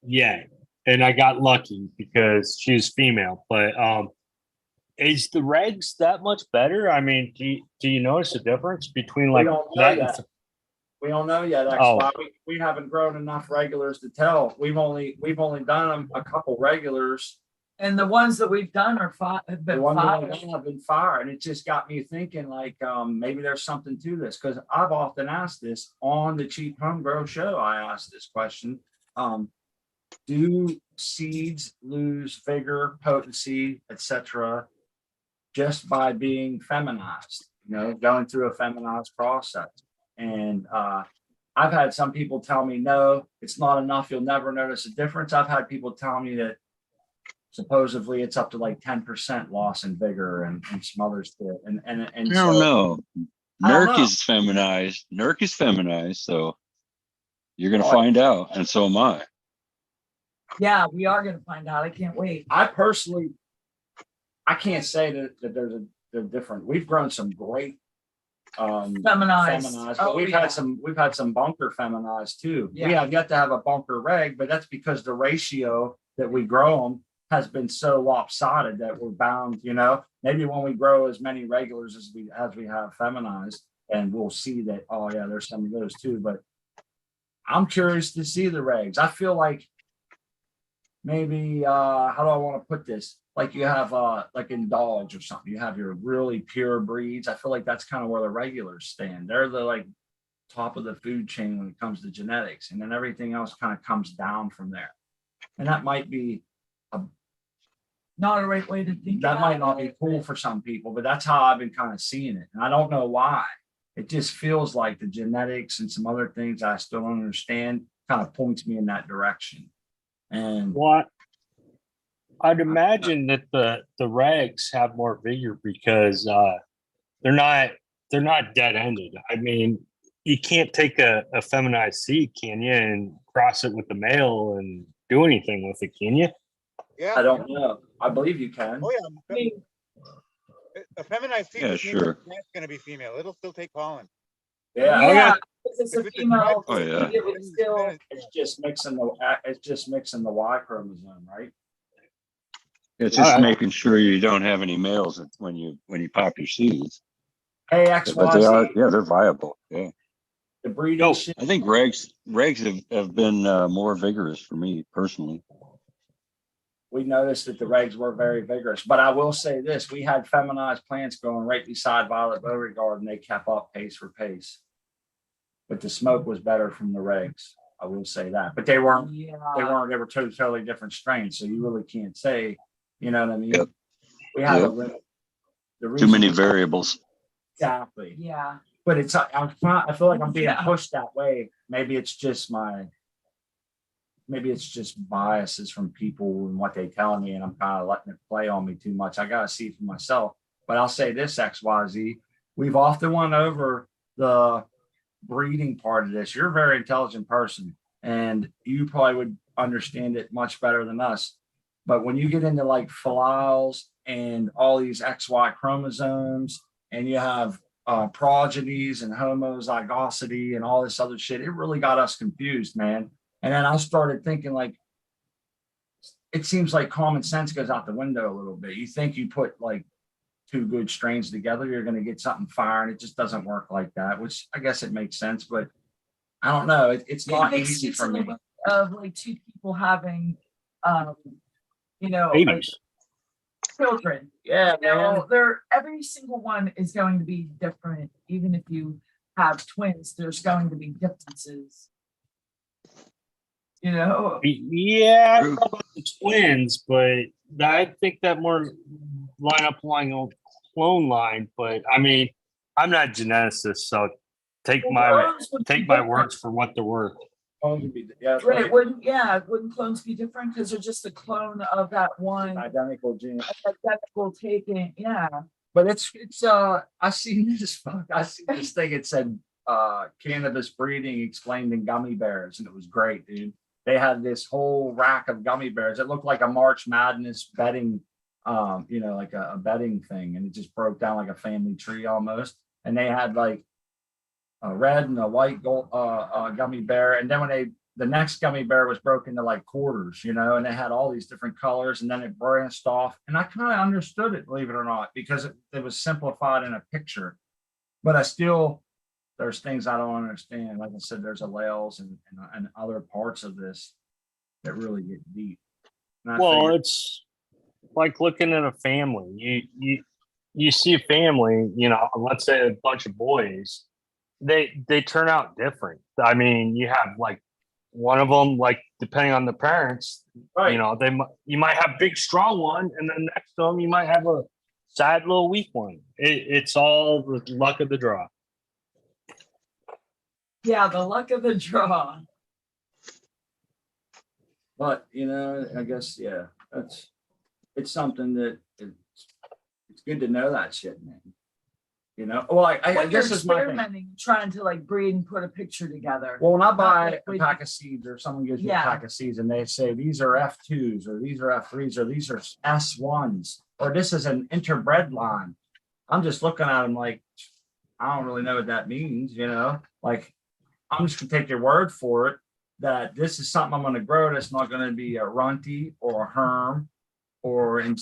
yet, and I got lucky because she was female. But is the regs that much better? I mean, do you notice a difference between like don't know that? yet. We don't know yet. That's Oh. why we haven't grown enough regulars to tell. We've only done a couple regulars. And the ones that we've done are have The been ones that fire. I've done have been fire, and it just got me thinking like maybe there's something to this because I've often asked this on the Cheap Home Grow show. I asked this question: do seeds lose vigor, potency, etc., just by being feminized? You know, going through a feminized process. And I've had some people tell me, no, it's not enough. You'll never notice a difference. I've had people tell me that supposedly it's up to like 10% loss in vigor and some others did. And I so, don't know. I don't Nurk know. is feminized. Nurk is feminized, so you're gonna Oh, find out, and so am I. Yeah, we are going to find out. I can't wait. I personally, I can't say that they're different. We've grown some great Feminized. but Oh, we've yeah. had some bunker feminized too. We Yeah. have yet to have a bunker reg, but that's because the ratio that we grow them has been so lopsided that we're bound, you know. Maybe when we grow as many regulars as we have feminized, and we'll see that, oh yeah, there's some of those too. But I'm curious to see the regs. I feel like maybe how do I want to put this? Like you have like in dogs or something, you have your really pure breeds. I feel like that's kind of where the regulars stand. They're the like top of the food chain when it comes to genetics, and then everything else kind of comes down from there. And that might be not a right way to think That about might not be it. cool for some people, but that's how I've been kind of seeing it. And I don't know why. It just feels like the genetics and some other things I still don't understand kind of points me in that direction. And What I'd imagine that the rags have more vigor because they're not dead ended. I mean, you can't take a feminized seed, can you, and cross it with the male and do anything with it, can you? Yeah. I don't know. I believe you can. Oh, I mean, yeah. A feminized seed Yeah, just means sure. the plant's gonna be female. It'll still take pollen. Yeah. Oh, yeah, because it's If a it's a female, Oh, yeah. it would still, It's just mixing the Y chromosome, right? It's All just right. making sure you don't have any males when you pop your seeds. Hey, But they are, XYZ, yeah, they're viable. Yeah. the breeding Go. shit. I think regs have been more vigorous for me personally. We noticed that the regs were very vigorous, but I will say this: we had feminized plants growing right beside Violet Beauregard, and they kept up pace for pace. But the smoke was better from the regs. I will say that, but they weren't. yeah. They were two totally different strains, so you really can't say. You know what I mean? Yep. We have Yep. a limit. The Too reason many variables. exactly. Yeah. But it's I feel like I'm being Yeah. pushed that way. Maybe it's just biases from people and what they tell me, and I'm kind of letting it play on me too much. I gotta see it for myself. But I'll say this, XYZ, we've often went over the breeding part of this. You're a very intelligent person, and you probably would understand it much better than us. But when you get into like phylls and all these XY chromosomes, and you have progenies and homozygosity and all this other shit, it really got us confused, man. And then I started thinking, like, it seems like common sense goes out the window a little bit. You think you put like two good strains together, you're going to get something fire, and it just doesn't work like that, which I guess it makes sense, but I don't know. It's not makes easy sense for in the me. way of like two people having, Babies. children. Yeah, You man. know, they're every single one is going to be different. Even if you have twins, there's going to be differences. You know, Yeah, I don't know about the twins, but I think that more line up along the clone line. But I mean, I'm not a geneticist, so take my clones would be different. words for what they're worth. Yeah, that's Right, right. wouldn't clones be different because they're just a clone of that one Identical gene. identical taken? Yeah. But it's I seen this thing. It said cannabis breeding explained in gummy bears, and it was great, dude. They had this whole rack of gummy bears. It looked like a March Madness betting, like a betting thing, and it just broke down like a family tree almost. And they had like a red and a white gold gummy bear, and then the next gummy bear was broken into like quarters, and they had all these different colors, and then it branched off. And I kind of understood it, believe it or not, because it was simplified in a picture. But there's things I don't understand. Like I said, there's alleles and other parts of this that really get deep. And I Well, figured, it's like looking at a family. You see a family, let's say a bunch of boys, they turn out different. I mean, you have like one of them, like depending on the parents, right. you might have big strong one, and then next to them you might have a sad little weak one. It's all the luck of the draw. Yeah, the luck of the draw. But I guess it's something that it's good to know that shit, man. Well, I When guess you're is my thing. experimenting, trying to like breed and put a picture together. Well, when I buy like a when pack of seeds, or someone gives me Yeah. a pack of seeds, and they say these are F2s, or these are F3s, or these are S1s, or this is an interbred line, I'm just looking at them like, I don't really know what that means. Like, I'm just gonna take your word for it that this is something I'm gonna grow. That's not gonna be a runty or a herm, or I'm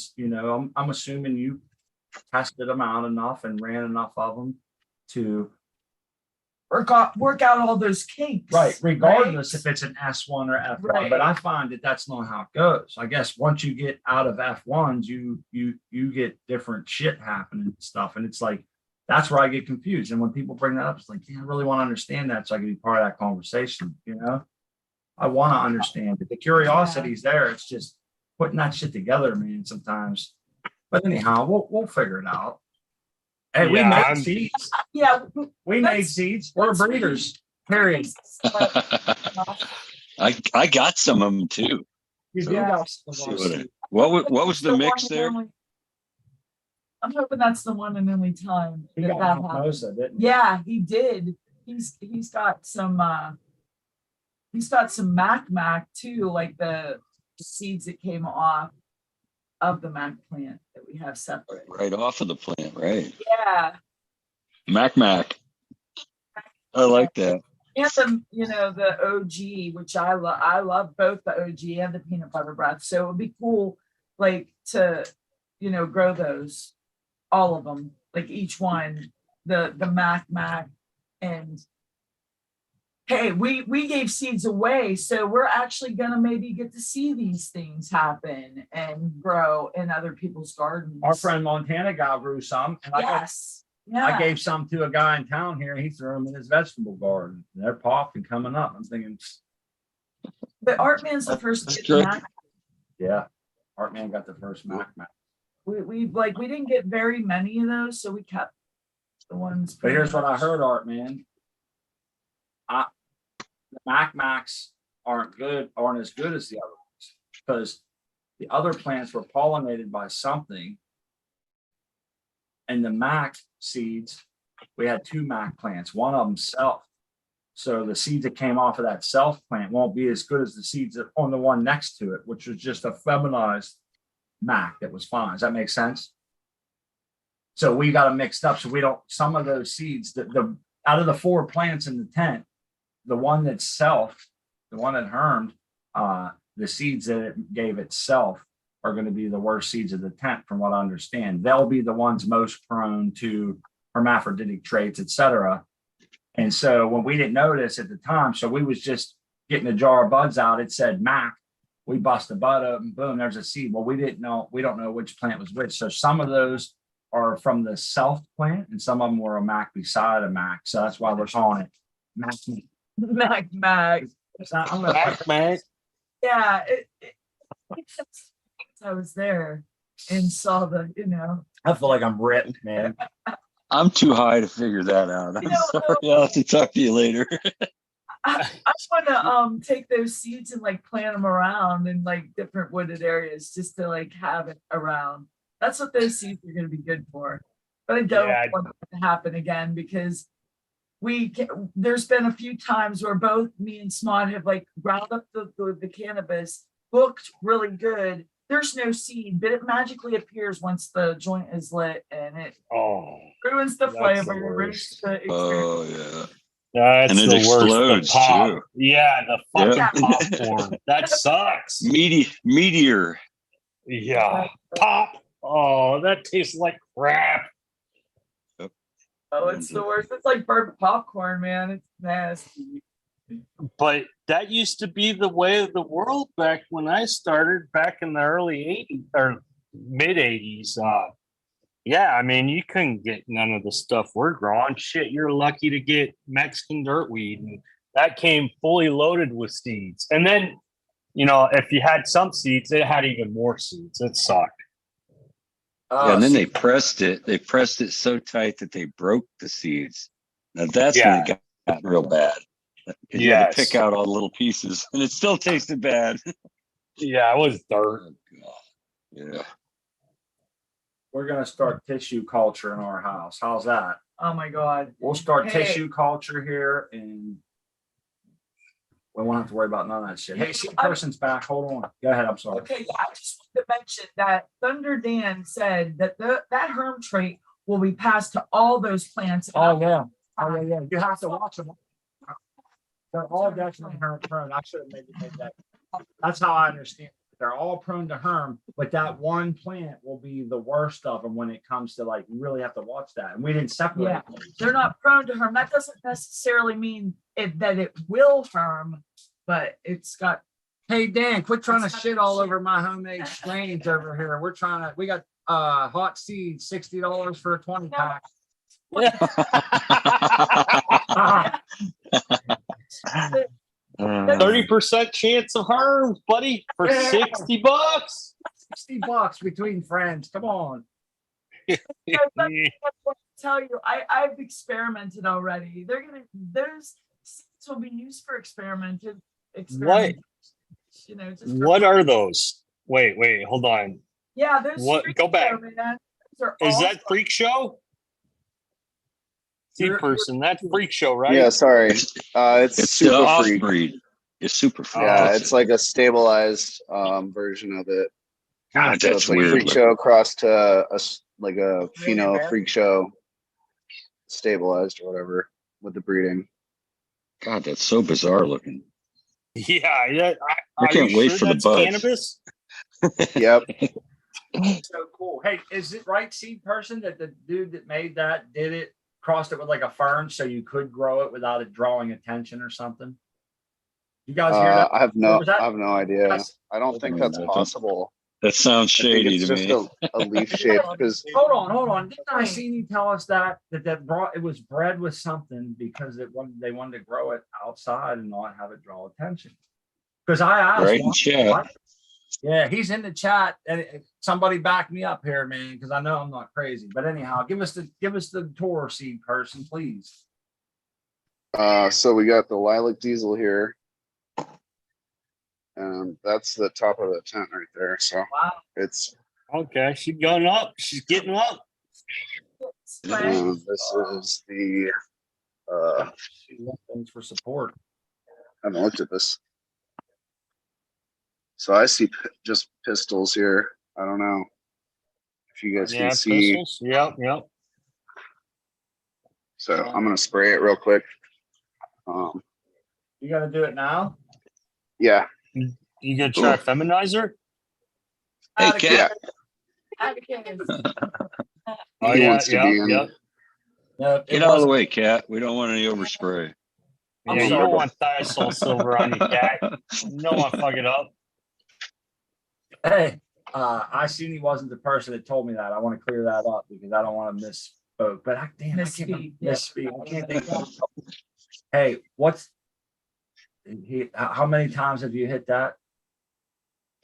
assuming you tested them out enough and ran enough of them to work out all those kinks. right, regardless right? if it's an S1 or F1. Right. But I find that that's not how it goes. I guess once you get out of F1s, you get different shit happening and stuff, and it's like that's where I get confused. And when people bring that up, it's like, yeah, I really want to understand that so I can be part of that conversation. I want to understand it. The curiosity's there. It's just putting that shit together, man, sometimes. But anyhow, we'll figure it out. Hey, we Yeah, made I'm- seeds. Yeah. We made That's- seeds. We're that's- breeders. Period. I got some of them too. You do Yeah. got some See of what, our it- seeds. what was the one mix and there? only- I'm hoping that's the one and only time He that got that happened. Formosa, didn't he? Yeah, he did. He's got some Mac too, like the seeds that came off of the Mac plant that we have separate. Right off of the plant, right? Yeah. Mac. I like that. And the OG, which I love both the OG and the peanut butter breath. So it would be cool, like to, grow those, all of them, like each one, the Mac, and hey, we gave seeds away, so we're actually gonna maybe get to see these things happen and grow in other people's gardens. Our friend Montana guy grew some, and Yes. Yeah. I gave some to a guy in town here. He threw them in his vegetable garden. And they're popping coming up. I'm thinking, But Artman's the first to That's get the great. Mac. yeah, Artman got the first Mac. We didn't get very many of those, so we kept the ones. But here's what I heard, Artman. The Macs aren't as good as the other ones because the other plants were pollinated by something. And the Mac seeds, we had 2 Mac plants, one of them self. So the seeds that came off of that self plant won't be as good as the seeds that on the one next to it, which was just a feminized Mac that was fine. Does that make sense? So we got them mixed up. So we don't, some of those seeds, the out of the 4 plants in the tent, the one that's self, the one that hermed, the seeds that it gave itself are going to be the worst seeds of the tent, from what I understand. They'll be the ones most prone to hermaphroditic traits, etc. And so when we didn't notice at the time, so we was just getting a jar of buds out. It said Mac. We bust a bud open, boom, there's a seed. Well, we don't know which plant was which. So some of those are from the self plant, and some of them were a Mac beside a Mac. So that's why we're calling it Mac. Mac. I'm gonna Mac. Yeah. I was there and saw the, I feel like I'm ripped, man. I'm too high to figure that out. I'm sorry. I'll have to talk to you later. I want to take those seeds and plant them around in different wooded areas just to have it around. That's what those seeds are going to be good for. But I don't want that to happen again because there's been a few times where both me and Smod have ground up the cannabis, looked really good. There's no seed, but it magically appears once the joint is lit, and it ruins the that's flavor, the ruins the experience. Oh yeah. That's And it the worst. explodes, The pop. too. Yeah, the fucking Yeah. popcorn. That sucks. Meteor. Yeah. Pop. Oh, that tastes like crap. Oh, it's the worst. It's like burnt popcorn, man. It's nasty. But that used to be the way of the world back when I started back in the early 80s or mid 80s. Yeah, I mean, you couldn't get none of the stuff we're growing. Shit, you're lucky to get Mexican dirtweed. And that came fully loaded with seeds. And then, if you had some seeds, it had even more seeds. It sucked. Yeah, and then they pressed it. They pressed it so tight that they broke the seeds. Now that's when it got real bad. You had to pick out all the little pieces, and it still tasted bad. Yeah, it was dirt. Oh, God. Yeah. We're gonna start tissue culture in our house. How's that? Oh my God. We'll start Hey. tissue culture here, and we won't have to worry about none of that shit. Hey, see, person's back. Hold on. Go ahead. I'm sorry. Okay, I just want to mention that Thunder Dan said that that herm trait will be passed to all those plants. Oh yeah. You have to watch them. They're all definitely prone. I should have maybe made that. That's how I understand it. They're all prone to herm, but that one plant will be the worst of them when it comes to you really have to watch that. And we didn't separate. Yeah, those. they're not prone to herm. That doesn't necessarily mean that it will herm, but it's got. Hey Dan, quit trying to It's not shit all shit. over my homemade strains over here. We got hot seeds, $60 for a 20 pack. 30% chance of harm, buddy, for Yeah. $60. $60 between friends. Come on. Tell you, I've experimented already. Those seeds will be used for experiment. You know, just for What fun. are those? Wait, hold on. Yeah, those. What? street Go back. show, man. Those are Is awesome. that freak show? See, You're- person, that's freak show, right? Yeah, sorry. It's It's the super off freak. breed. It's super freak. Yeah, That's it's it. like a stabilized version of it. God, So that's it's like weird. freak show cross to like a pheno freak show stabilized or whatever with the breeding. God, that's so bizarre looking. Yeah. I Are can't you wait sure for the that's buds. cannabis? Yep. So cool. Hey, is it right, seed person, that the dude that made that did it, crossed it with like a fern so you could grow it without it drawing attention or something? You guys hear that? I have Or was that- no idea. That's- I don't think that's possible. That sounds I think shady it's to just me. a leaf shape because Hold on. Didn't I see you tell us that it was bred with something because they wanted to grow it outside and not have it draw attention? Because I asked. Right in chat. Yeah, he's in the chat, and somebody back me up here, man, because I know I'm not crazy. But anyhow, give us the tour, seed person, please. so we got the lilac diesel here. And that's the top of the tent right there. So Wow. it's Okay, she's going up. She's getting up. this is the Thanks for support. I haven't looked at this. So I see just pistols here. I don't know if you guys Yeah, can see. pistols. Yep. So I'm gonna spray it real quick. You got to do it now. Yeah, You gonna try a feminizer? Hey, cat. Oh He yeah, wants to be in. yep. No, it Get out of the wasn't- way, cat. We don't want any overspray. Yeah, I'm you sorry. don't want thiazole silver on your cat. You don't want to fuck it up. Hey, I seen he wasn't the person that told me that. I want to clear that up because I don't want to misspoke. But I can't Misspeak, yeah. misspeak. I can't think of. Hey, how many times have you hit that?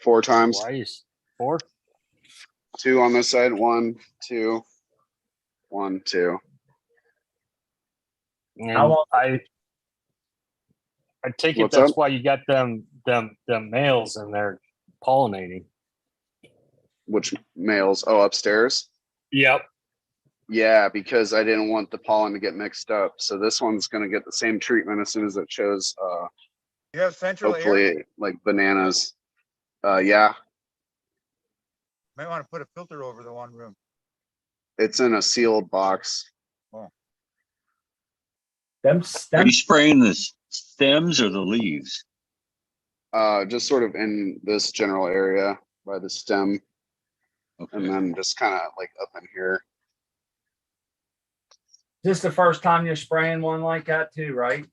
4 times. Twice. 4. 2 on this side. 1, 2, 1, 2. And How long- I take it What's that's up? why you got them males in there pollinating. Which males? Oh, upstairs. Yep. Yeah, because I didn't want the pollen to get mixed up. So this one's gonna get the same treatment as soon as it shows. You have central air. Hopefully, like bananas. Yeah, Might want to put a filter over the one room. it's in a sealed box. Them Are you spraying the stems or the leaves? Just sort of in this general area by the stem, Okay. and then just kind of like up in here. This the first time you're spraying one like that too, right?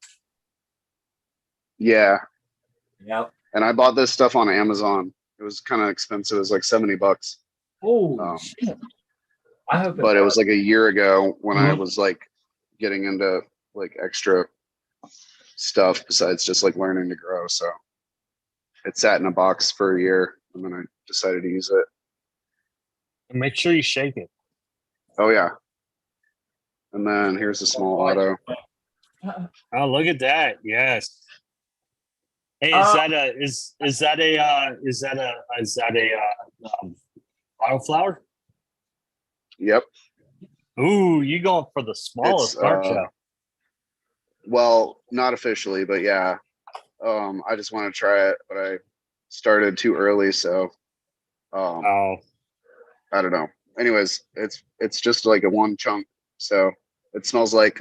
Yeah, Yep. and I bought this stuff on Amazon. It was kind of expensive. It was like $70. Oh shit. I hope But it was like a year ago when I Mhm. was like getting into like extra stuff besides just like learning to grow. So it sat in a box for a year, and then I decided to use it. And make sure you shake it. Oh yeah. And then here's a small auto. Oh, look at that. Yes. Hey, is that a wildflower? Yep. Ooh, you going for the smallest, aren't you? Well, not officially, but yeah. I just want to try it, but I started too early, so Oh, I don't know. Anyways, it's just like a one chunk, so it smells like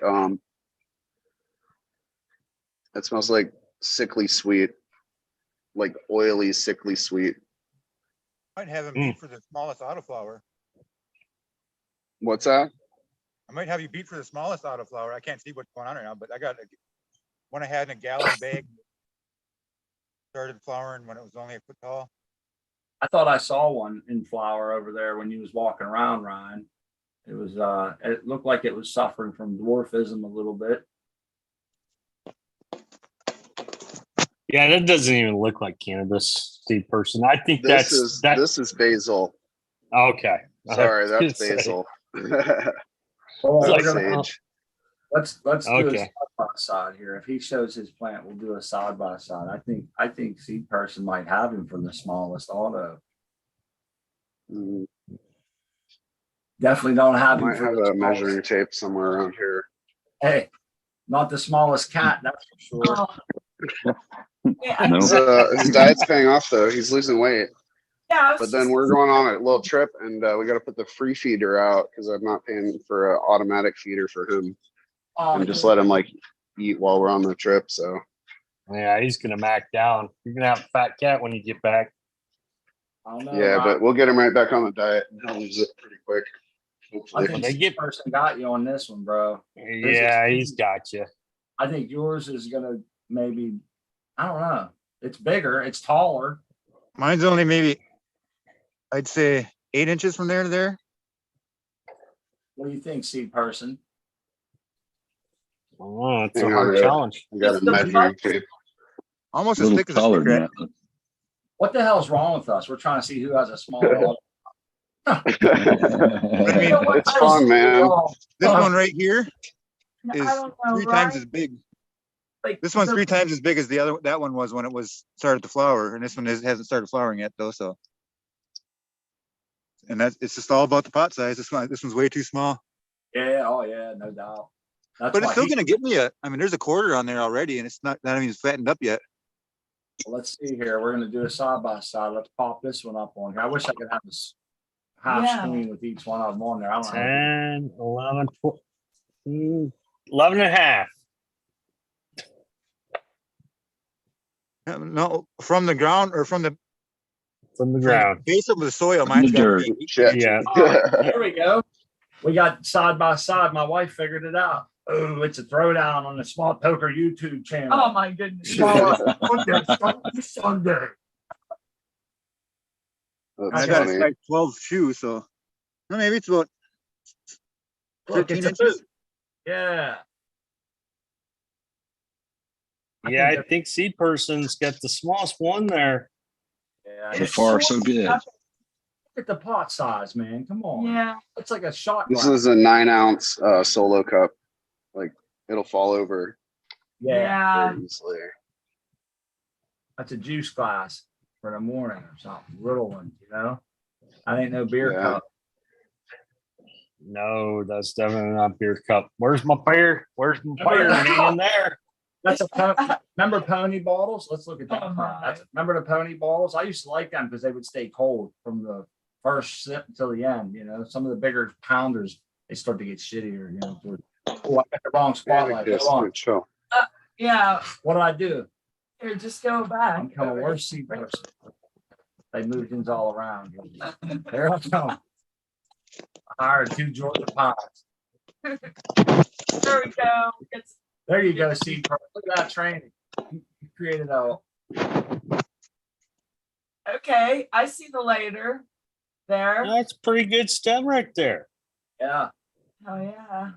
sickly sweet, like oily, sickly sweet. Might have him beat for the smallest autoflower. What's that? I might have you beat for the smallest autoflower. I can't see what's going on right now, but I got one I had in a gallon bag. Started flowering when it was only a foot tall. I thought I saw one in flower over there when you was walking around, Ryan. It was it looked like it was suffering from dwarfism a little bit. Yeah, that doesn't even look like cannabis seed person. I think This that's is basil. okay. Sorry, I was that's gonna say, basil. Well, It's we're like, gonna, Sage. let's do a Okay. side by side here. If he shows his plant, we'll do a side by side. I think seed person might have him from the smallest auto. Mm, Definitely don't I have him might for have the a smallest. measuring tape somewhere around here. Hey, not the smallest cat, that's for sure. Oh. Yeah, No. His diet's paying off though. He's losing weight. yeah, I was But then just- we're going on a little trip, and we got to put the free feeder out because I'm not paying for an automatic feeder for him, and just let him like eat while we're on the trip. So yeah, he's gonna mac down. You're gonna have a fat cat when you get back. I don't know. yeah, Rob. but we'll get him right back on the diet, and he'll lose it pretty quick. I Hopefully. think they seed get- person got you on this one, bro. Yeah, he's got you. I think yours is gonna maybe, I don't know. It's bigger, it's taller. Mine's only maybe, I'd say 8 inches from there to there. What do you think, seed person? Oh, it's a Hang on, hard yeah. challenge. I got a Just the measuring butt- tape. Almost A as little thick as a taller than cigarette. that. What the hell's wrong with us? We're trying to see who has a smaller. I mean, It's fun, man. this one right here I is don't know, 3 times right? as big. Like, This one's the- 3 times as big as the other. That one was when it was started to flower, and this one hasn't started flowering yet though. So, and it's just all about the pot size. This one's way too small. Yeah, oh yeah, no doubt. That's But it's why still gonna get me a. I mean, there's a quarter on there already, and it's not even fattened up yet. let's see here. We're gonna do a side by side. Let's pop this one up on here. I wish I could have this half Yeah. screen with each one of them on there. I don't know. 10, 11, 12, 11 and a half. No, from the ground or from the From the ground. base of the soil. Mine's the got dirt. Shit. Yeah. Here we go. We got side by side. My wife figured it out. Oh, it's a throwdown on the Small Poker YouTube channel. Oh my goodness. Sunday. I That's got a funny. size 12 shoe, so well, maybe it's about Look, 13 it's a inches. boot. Yeah. Yeah, I think think seed person's got the smallest one there. Yeah. So It's far, short. so good. Look at the pot size, man. Come on. Yeah, It's like a shot This glass. is a 9-ounce solo cup. Like it'll fall over Yeah. very easily. That's a juice glass for the morning or something. Little one, you know? I ain't no beer Yeah. cup. No, that's definitely not beer cup. Where's my beer? Where's my beer? It ain't in there. That's remember pony bottles? Let's look at that. Oh, my. Remember the pony bottles? I used to like them because they would stay cold from the first sip until the end. You know, some of the bigger pounders, they start to get shittier. You know, oh, I got the wrong spotlight. Yes, Hold on. chill. yeah. What did I do? Here, just go back. I'm coming worse seat person. They moved things all around. There I come. I hired 2 Georgia pies. There we go. It's, There you go, seat person. Look at that training. You created a okay, I see the later there. That's pretty good stem right there. yeah. Oh yeah.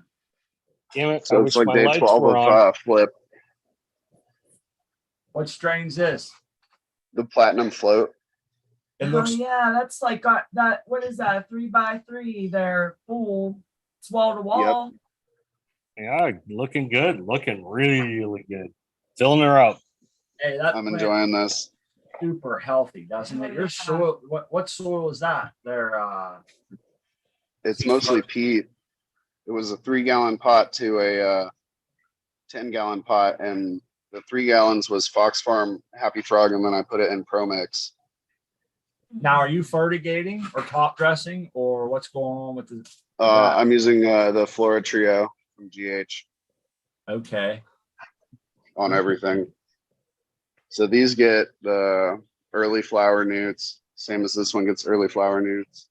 Damn it. I So wish it's like my day lights 12 were of on. flip. What strain's this? The platinum float. It Oh looks yeah, that's like got that. What is that? A 3x3. They're full. It's wall to wall. Yeah, looking good. Looking really good. Filling her up. hey, that I'm plant enjoying this. super healthy, doesn't it? Your soil, what soil is that? They're It's mostly peat. It was a 3-gallon pot to a 10-gallon pot, and the 3 gallons was Fox Farm Happy Frog, and then I put it in Pro Mix. now are you fertigating or top dressing or what's going on with the I'm using the Flora Trio from GH okay. on everything. So these get the early flower newts, same as this one gets early flower newts.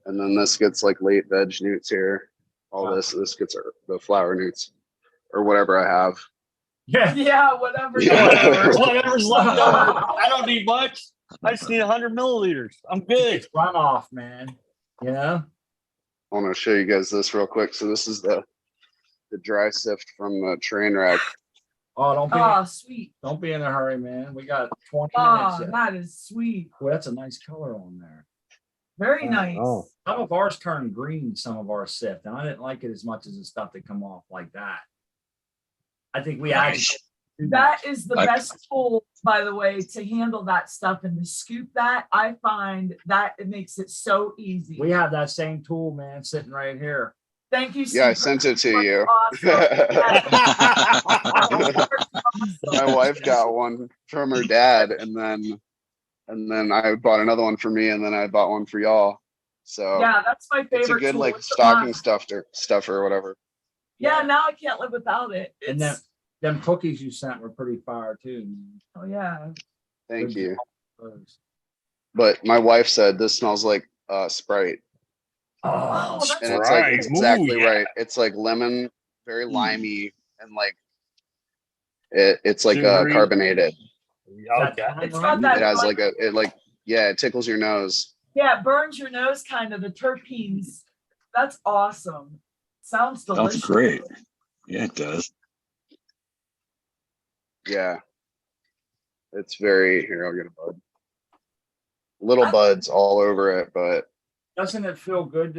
And then this gets like late veg newts here. All Wow. this gets the flower newts or whatever I have. Yeah. Yeah, whatever. Yeah. Whatever's left over. I don't need much. I just need 100 milliliters. I'm good. It's runoff, man. You know? I want to show you guys this real quick. So this is the dry sift from the train wreck. Oh, Oh, sweet. don't be in a hurry, man. We got 20 Oh, minutes. that is sweet. Boy, that's a nice color on there. Very nice. Oh. Some of ours turned green, some of ours sift, and I didn't like it as much as the stuff that come off like that. I think we actually That is the I- best tool, by the way, to handle that stuff and to scoop that. I find that it makes it so easy. we have that same tool, man, sitting right here. Thank you. Yeah, I Steve. sent it to you. Awesome. My wife got one from her dad, and then I bought another one for me, and then I bought one for y'all. So Yeah, that's my favorite. it's a good tool. like It's stocking not- stuffer or whatever. Yeah, now I can't live without it. And then It's, them cookies you sent were pretty fire too, man. oh yeah. Thank you. Those. But my wife said this smells like Sprite. Oh, that's And it's Sprite. like Ooh, exactly yeah. right. It's like lemon, very limey, and like it's like Sugary. carbonated. Okay. It's got that. It has like it tickles your nose. Yeah, it burns your nose kind of, the terpenes. That's awesome. Sounds delicious. Sounds great. Yeah, it does. Yeah. It's very here, I'll get a bud. Little buds all over it, but Doesn't it feel good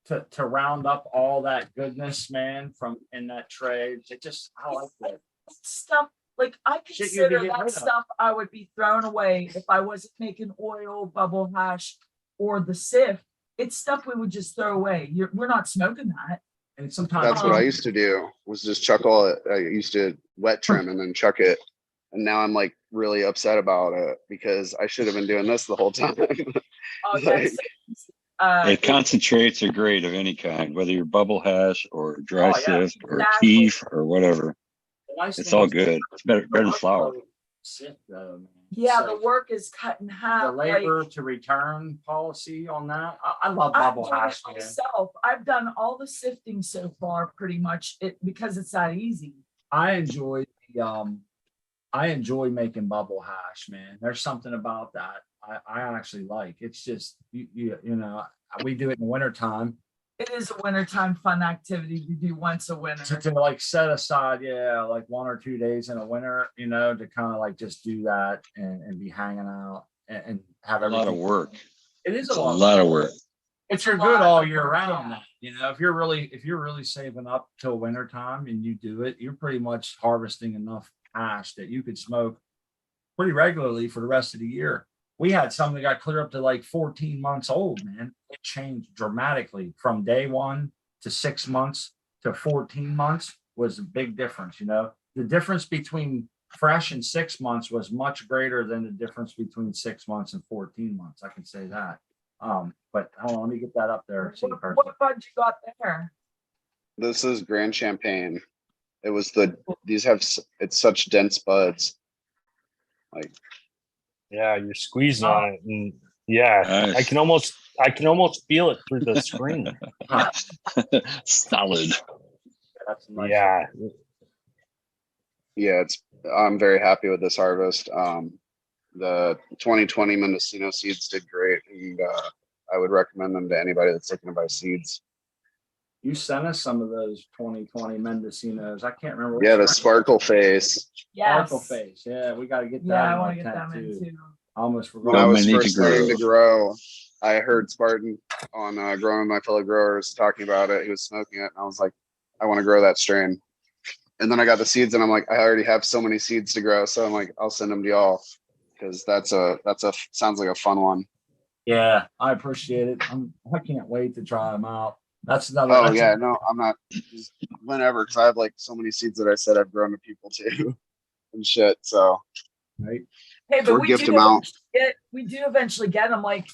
to round up all that goodness, man, from in that tray? It just, I like that. Stuff like I Shit you consider could get that rid of. stuff I would be thrown away if I wasn't making oil, bubble hash, or the sift. It's stuff we would just throw away. We're not smoking that. And sometimes that's what I used to do was just chuck all it. I used to wet trim and then chuck it. And now I'm like really upset about it because I should have been doing this the whole time. Oh, Like- yes. Hey, concentrates are great of any kind, whether you're bubble hash or dry Oh, yeah, sift or exactly. keef or whatever. the nice It's thing all is good. It's better than flour. Sift, though, man. Yeah, So the work is cut in the half. labor to return policy on that. I love I've bubble done hash, it man. myself. I've done all the sifting so far, pretty much it because it's that easy. I enjoy I enjoy making bubble hash, man. There's something about that I actually like. It's just you know, we do it in the wintertime It is a wintertime fun activity to do once a winter. to like set aside, like 1 or 2 days in a winter, you know, to kind of like just do that and be hanging out and have A lot of everything. work. It is It's a lot of work. But you're good all year round. Now, you know, if you're really saving up till winter time and you do it, you're pretty much harvesting enough hash that you could smoke pretty regularly for the rest of the year. We had some that got clear up to like 14 months old, man. It changed dramatically from day 1 to 6 months to 14 months was a big difference. You know, the difference between fresh and 6 months was much greater than the difference between 6 months and 14 months. I can say that. But hold on, let me get that up there. See the person. What bud you got there? This is Grand Champagne. It was it's such dense buds. Like Yeah, you're squeezing on it, and yeah, Nice. I can almost feel it through the screen. Solid. That's a nice. Yeah, yeah, I'm very happy with this harvest. The 2020 Mendocino seeds did great, and I would recommend them to anybody that's looking to buy seeds. You sent us some of those 2020 Mendocinos. I can't remember. Yeah, which the one. sparkle face. Yes. Sparkle face. Yeah, we got to get that. Yeah, I in want our to get tent, them in too. I almost When I forgot. was many to first starting to grow. grow, I heard Spartan on Growing with My Fellow Growers talking about it. He was smoking it, and I was like, I want to grow that strain. And then I got the seeds, and I'm like, I already have so many seeds to grow, so I'm like, I'll send them to y'all because that's a sounds like a fun one. Yeah, I appreciate it. I can't wait to try them out. That's another. Oh that's yeah, no, I'm not. Just whenever, because I have like so many seeds that I said I've grown to people too, and shit. So right. Hey, but Or we gift do them out. eventually get them like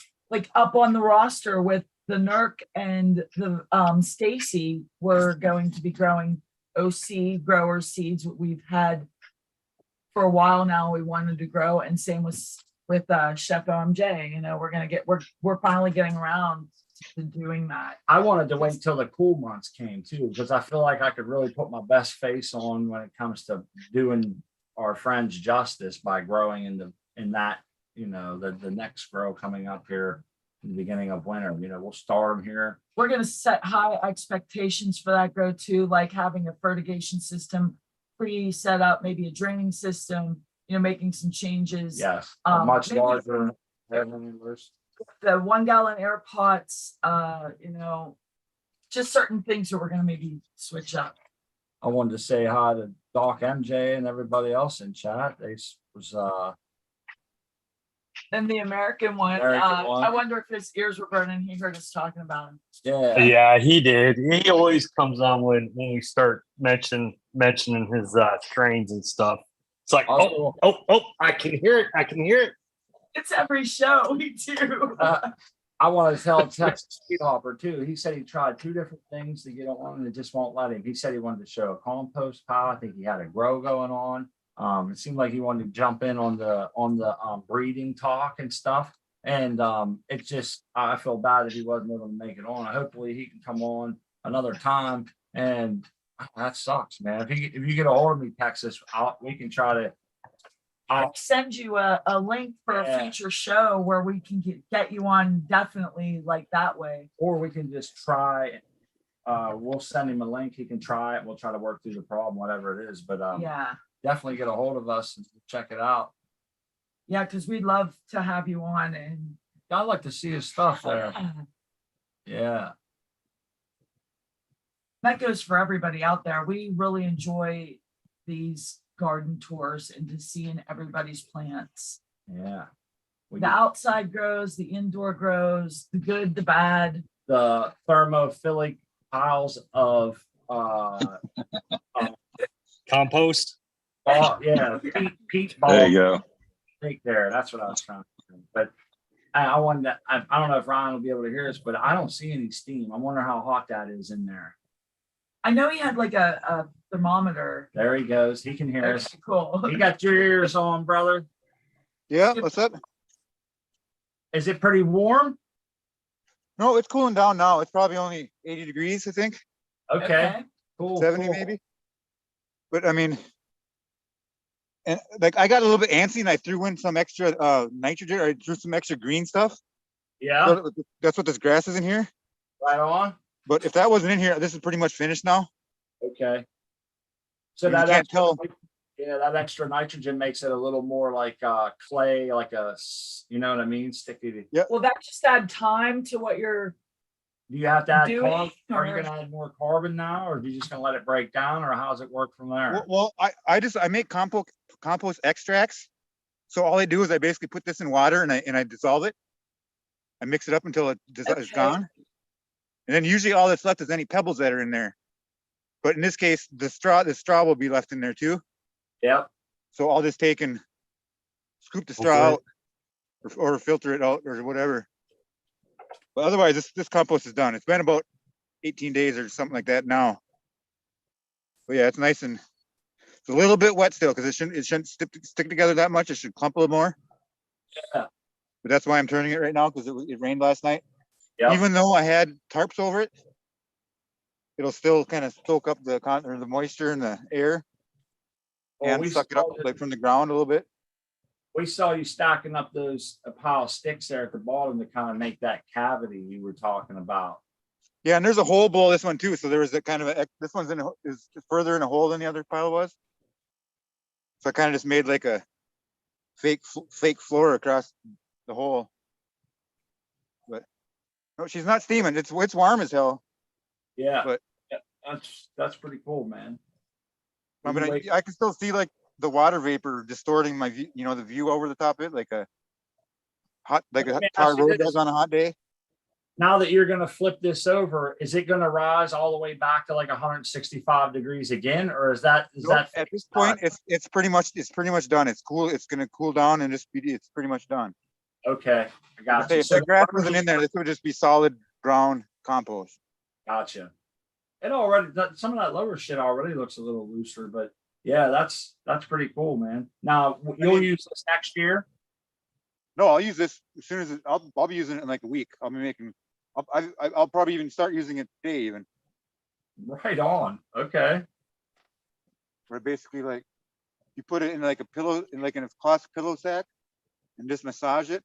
up on the roster with the Nurk and the Stacy. We're going to be growing OC grower seeds. We've had for a while now. We wanted to grow, and same with Chef OMJ. You know, we're finally getting around to doing that. I wanted to wait till the cool months came too, because I feel like I could really put my best face on when it comes to doing our friends justice by growing in that, you know, the next grow coming up here in the beginning of winter. You know, we'll start them here. We're going to set high expectations for that grow too, like having a fertigation system pre-set up, maybe a draining system, making some changes. Yes, a much maybe larger. The 1 gallon air pots, just certain things that we're gonna maybe switch up. I wanted to say hi to Doc MJ and everybody else in chat. Was And the American one, American one. I wonder if his ears were burning. He heard us talking about him. yeah. Yeah, he did. He always comes on when we start mentioning his trains and stuff. It's like, Also- oh, I can hear it. I can hear it. It's every show we do. I want to tell Texas Speedhopper too. He said he tried 2 different things to get on and it just won't let him. He said he wanted to show a compost pile. I think he had a grow going on. It seemed like he wanted to jump in on the breeding talk and stuff. And it's just, I feel bad that he wasn't able to make it on. Hopefully he can come on another time. And that sucks, man. If you get a hold of me, Texas, we can try to. I'll send you a link for a future show where we can get you on definitely like that way. Or we can just try. We'll send him a link. He can try it. We'll try to work through the problem, whatever it is. But Yeah. definitely get a hold of us and check it out. Yeah, because we'd love to have you on. And I'd like to see his stuff there. Yeah. that goes for everybody out there. We really enjoy these garden tours and to seeing everybody's plants. Yeah. The outside grows, the indoor grows, the good, the bad. The thermophilic piles of Compost. yeah, peach ball. There you go. Right there. That's what I was trying to do. But I wanted to, I don't know if Ryan will be able to hear us, but I don't see any steam. I wonder how hot that is in there. I know he had like a thermometer. There he goes. He can hear us. Okay, cool. You got your ears on, brother. Yeah, what's up? Is it pretty warm? No, it's cooling down now. It's probably only 80 degrees, I think, Okay. Cool. 70 cool. maybe. But I mean, and like I got a little bit antsy and I threw in some extra nitrogen, or I threw some extra green stuff. Yeah. So that's what this grass is in here. Right on. But if that wasn't in here, this is pretty much finished now. Okay. So You that can't extra, tell. yeah, that extra nitrogen makes it a little more like clay, like you know what I mean? Sticky. Well, that just add time to what you're. Do you have to add Do we, carbon? Are you or- gonna add more carbon now, or are you just gonna let it break down, or how's it work from there? Well, I make compost extracts. So all I do is I basically put this in water and I dissolve it. I mix it up until it's Okay. gone. And then usually all that's left is any pebbles that are in there. But in this case, the straw will be left in there too. Yep. So I'll just take and scoop the straw out or filter it out or whatever. But otherwise, this compost is done. It's been about 18 days or something like that now. But yeah, it's nice and it's a little bit wet still because it shouldn't stick together that much. It should clump a little more. Yeah. But that's why I'm turning it right now because it rained last night. Yep. Even though I had tarps over it, it'll still kind of soak up the moisture in the air Well, and suck it up like from the ground a little bit. We saw you stacking up a pile of sticks there at the bottom to kind of make that cavity you were talking about. Yeah, and there's a hole below this one too. So there was a kind of this one's is further in a hole than the other pile was. So I kind of just made like a fake floor across the hole. But no, she's not steaming. It's warm as hell. Yeah. But- yeah, that's pretty cool, man. I mean, I can still see like the water vapor distorting my view, the view over the top of it, like a Let me tar ask you road this. does on a hot day. Now that you're going to flip this over, is it going to rise all the way back to like 165 degrees again, or is that Nope, at this point it's pretty much done. It's cool. It's going to cool down and it's pretty much done. okay? I got you. If the grass wasn't in there, this would just be solid brown compost. Gotcha. It already some of that lower shit already looks a little looser, but yeah, that's pretty cool, man. Now you'll use this next year. No, I'll use this as soon as I'll be using it in like a week. I'll be making. I'll probably even start using it today, even. Right on. Okay. Where basically like you put it in like a pillow, in a cloth pillow sack, and just massage it.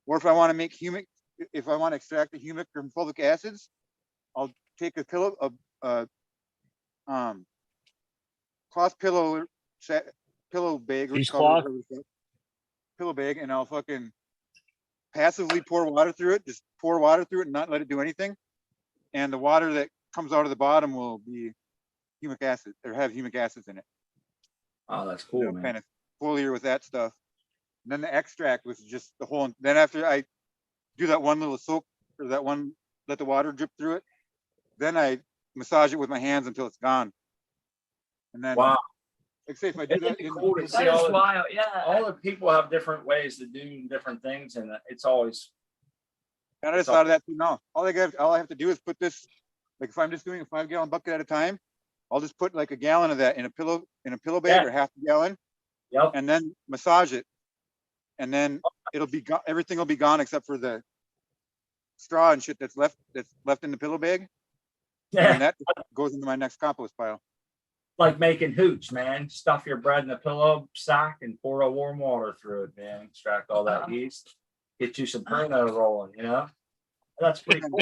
Or if I want to make humic, if I want to extract the humic from fulvic acids, I'll take a pillow of cloth pillow pillow bag. Cheesecloth? Pillow bag, and I'll fucking passively pour water through it. Just pour water through it and not let it do anything. And the water that comes out of the bottom will be humic acid or have humic acids in it. Oh, that's cool, man. Kind of foliar with that stuff. And then the extract was just the whole. Then after I do that one little soak or that one, let the water drip through it. Then I massage it with my hands until it's gone. And then, Wow. like say if I do that, It's cool to see That is all the, wild, yeah. all the people have different ways to do different things, and it's always and I just thought of that too now. All I have to do is put this, like if I'm just doing a 5-gallon bucket at a time, I'll just put like a gallon of that in a pillow bag Yeah. or half a gallon, yep. and then massage it, and then it'll be gone. Everything will be gone except for the straw and shit that's left in the pillow bag, and Yeah. that goes into my next compost pile. Like making hooch, man. Stuff your bread in a pillow sack and pour a warm water through it, man. Extract all that yeast. Get you some Pruno rolling, you know? That's pretty cool.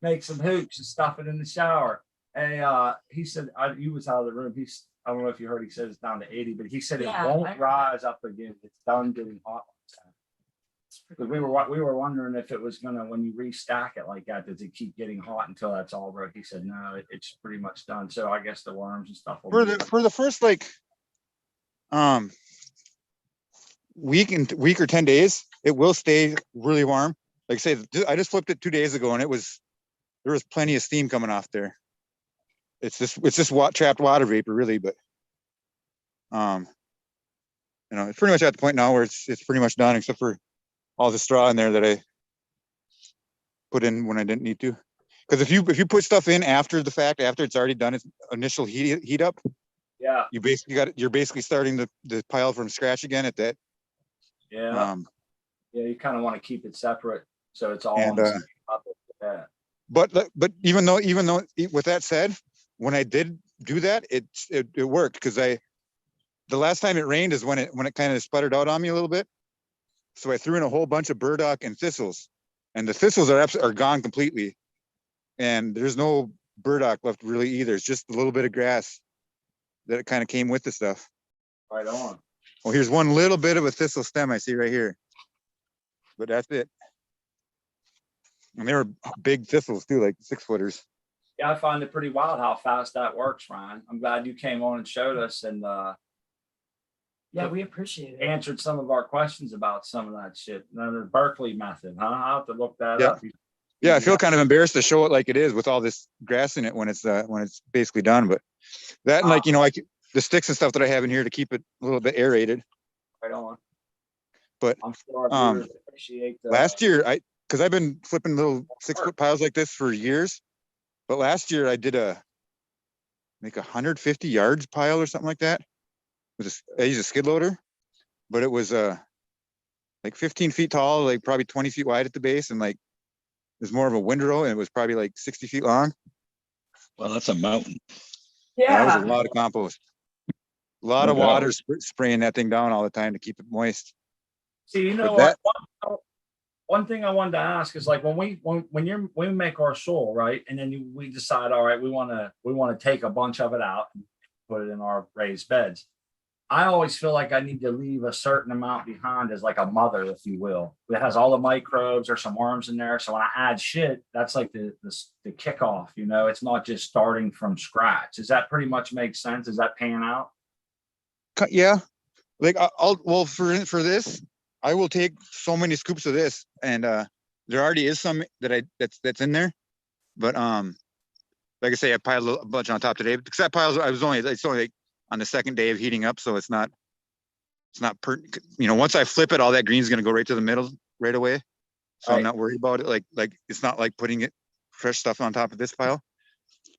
Make some hooch and stuff it in the shower. Hey, he said you was out of the room. I don't know if you heard he said it's down to 80, but he said Yeah, it I won't heard rise up again. It's done getting hot. Because we were wondering if it was gonna, when you restack it like that, does it keep getting hot until that's all broke? He said no, it's pretty much done. So I guess the worms and stuff will For the first like week or 10 days, it will stay really warm. Like I say, I just flipped it 2 days ago, and there was plenty of steam coming off there. It's just trapped water vapor, really. But it's pretty much at the point now where it's pretty much done, except for all the straw in there that I put in when I didn't need to. Because if you put stuff in after the fact, after it's already done its initial heat up, yeah, you're basically starting the pile from scratch again at that. yeah. Yeah, you kind of want to keep it separate so it's all And, on the same level. Yeah. But even though with that said, when I did do that, it worked, because the last time it rained is when it kind of sputtered out on me a little bit. So I threw in a whole bunch of burdock and thistles, and the thistles are gone completely, and there's no burdock left really either. It's just a little bit of grass that kind of came with the stuff. Right on. Well, here's one little bit of a thistle stem I see right here, but that's it. And they were big thistles too, like 6-footers. Yeah, I find it pretty wild how fast that works, Ryan. I'm glad you came on and showed us and Yeah, we appreciate it. answered some of our questions about some of that shit. The Berkeley method, huh? I'll have to look that Yeah. up. Yeah, I feel kind of embarrassed to show it like it is with all this grass in it when it's basically done. But that, and like the sticks and stuff that I have in here to keep it a little bit aerated. Right on. But I'm sure our viewers appreciate the last year, because I've been flipping little 6-foot piles like this for years, but last year I did a 150 yards pile or something like that. I used a skid loader, but it was like 15 feet tall, like probably 20 feet wide at the base, and like there's more of a windrow, and it was probably like 60 feet long. Well, that's a mountain. That was Yeah. a lot of compost. A lot No of doubt. water spraying that thing down all the time to keep it moist. See, you know But what? One thing I wanted to ask is like when we make our soil, right, and then we decide, all right, we want to take a bunch of it out and put it in our raised beds. I always feel like I need to leave a certain amount behind as like a mother, if you will. It has all the microbes or some worms in there. So when I add shit, that's like the kickoff, it's not just starting from scratch. Does that pretty much make sense? Does that pan out? Yeah, like for this, I will take so many scoops of this, and there already is some that's in there, but like I say, I piled a bunch on top today because that pile it's only like on the second day of heating up, so it's not once I flip it, all that green is going to go right to the middle right away, so I'm not worried about it. Like it's not like putting it fresh stuff on top of this pile.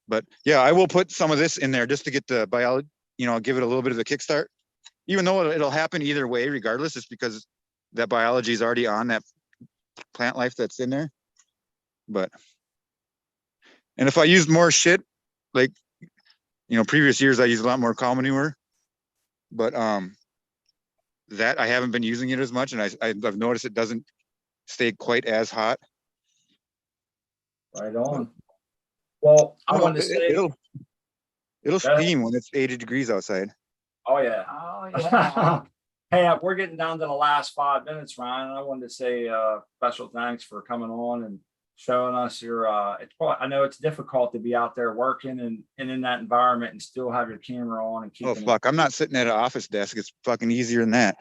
But yeah, I will put some of this in there just to get the biology, give it a little bit of a kickstart, even though it'll happen either way regardless. It's because that biology is already on that plant life that's in there. And if I used more shit, like previous years I used a lot more cow manure, but that I haven't been using it as much, and I've noticed it doesn't stay quite as hot. Right on. Well, I No, wanted to say, it'll Go ahead. steam when it's 80 degrees outside. oh yeah. Oh, yeah. Hey, we're getting down to the last 5 minutes, Ryan. I wanted to say special thanks for coming on and showing us your. It's probably, I know it's difficult to be out there working and in that environment and still have your camera on and Oh keeping. fuck! I'm not sitting at an office desk. It's fucking easier than that.